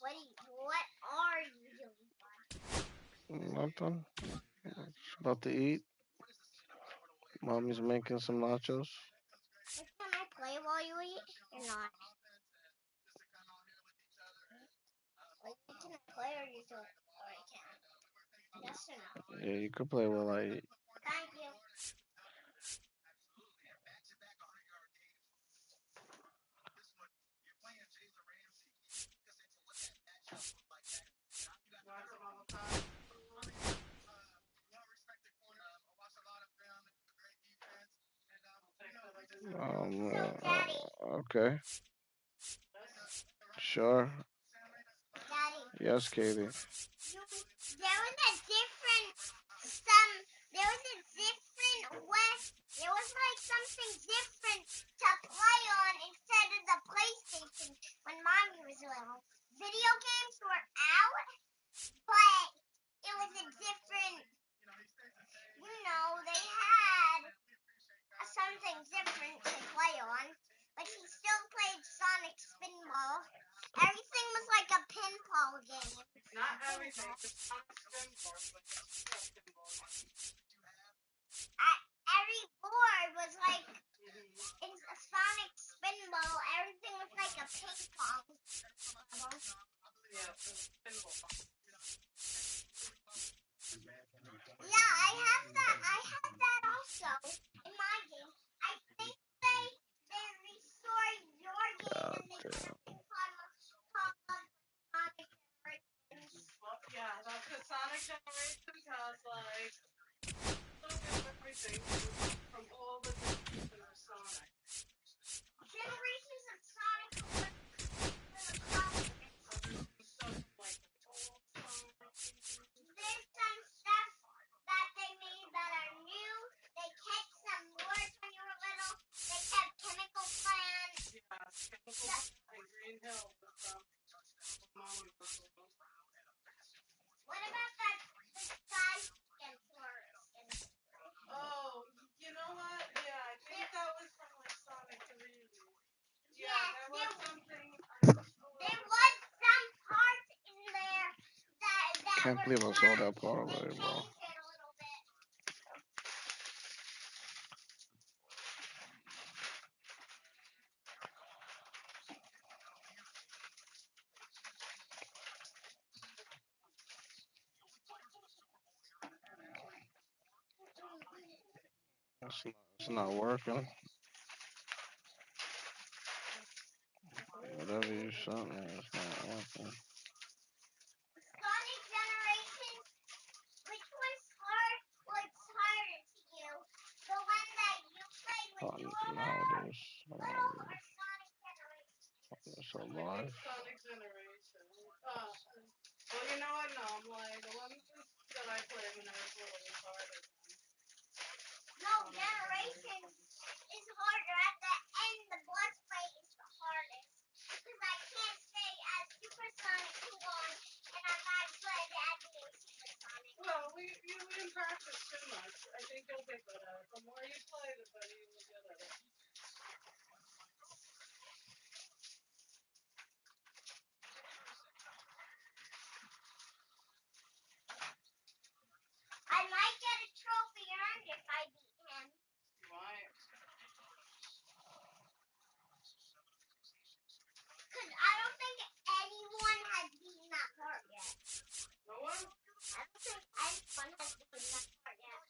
What are you doing, bud? Nothing. Just about to eat. Mommy's making some nachos. Can I play while you eat or not? Can I play or you don't? Or I can? Yes or no? Yeah, you could play while I eat. Thank you. Daddy, Okay. Sure. Daddy, Yes, Katie. there was a different there was a different way. There was like something different to play on instead of the PlayStation when Mommy was little. Video games were out, but it was a different, they Every board was like in a Sonic Spinball. Everything was like a ping pong ball. Yeah, I have that. I have that also in my game. I think they restored your game and they put a ping pong ball on Sonic Generations. Generations of Sonic were there's some stuff that they made that are new. They kept some words when you were little. They kept chemical plants. What about that the sky skin forest? Yes, there was some parts in there that Can't were believe I saw that part they already, bro. changed it a little bit. It's not working. Whatever you sent me, it's not working. Sonic Generations, which one's hard? What's harder to you? The one that you played when you were Now little, it is. or Sonic Generations? It's alive. No, Generations is harder. At the end, the boss fight is the hardest. Because I can't stay as Super Sonic too long, and I'm not good at being Super Sonic. I might get a trophy earned if I beat him. Because I don't think anyone has beaten that part yet. I don't think anyone has beaten that part yet.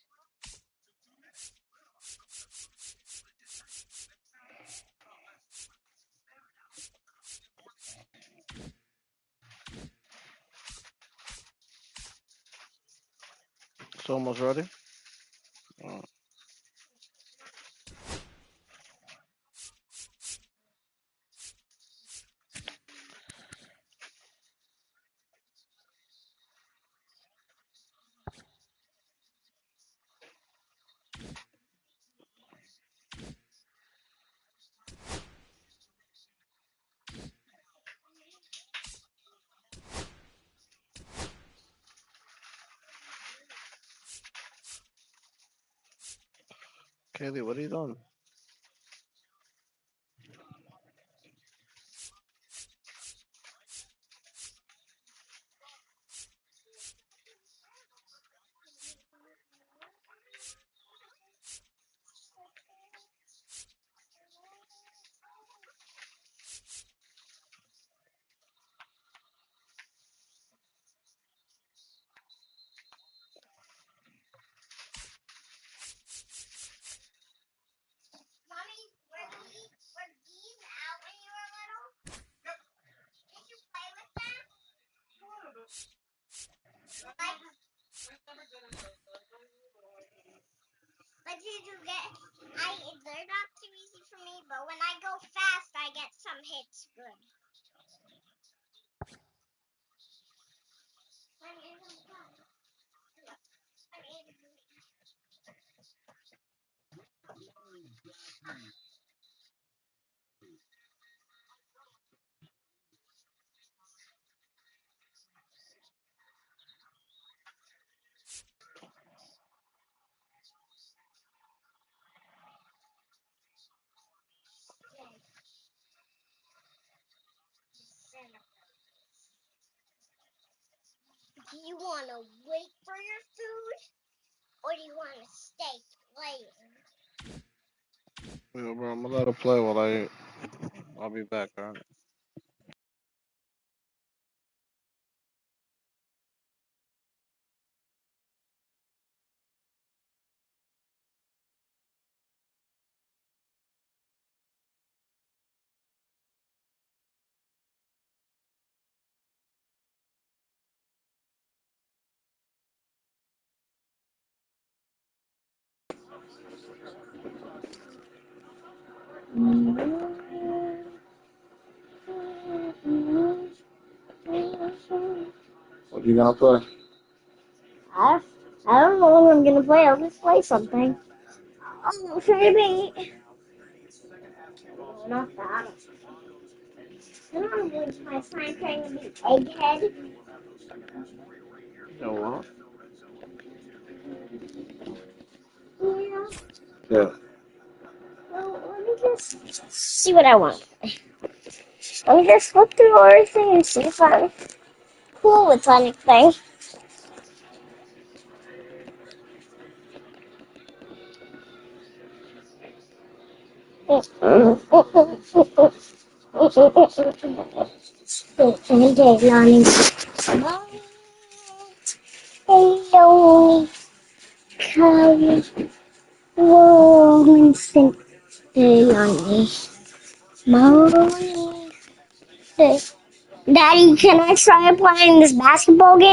It's almost ready. Kaylee, what are you doing? Mommy, were these out when you were little? Did you play with them? Like, but did you get? They're not too easy for me, but when I go fast, I get some hits good. Do you want to wait for your food, or do you want to stay playing? Yeah, bro, I'm gonna let her play while I eat. I'll be back, alright? What you gonna play? I don't know what I'm gonna play. I'll just play something. Oh, maybe. No, not that. I don't want to waste my time trying to be Egghead. You know what? Yeah. Yeah. Well, let me just see what I want. Let me just look through everything and see if I'm cool with anything. Hello, come, whoa, sing, Lonnie, Mommy. Daddy, can I try playing this basketball game?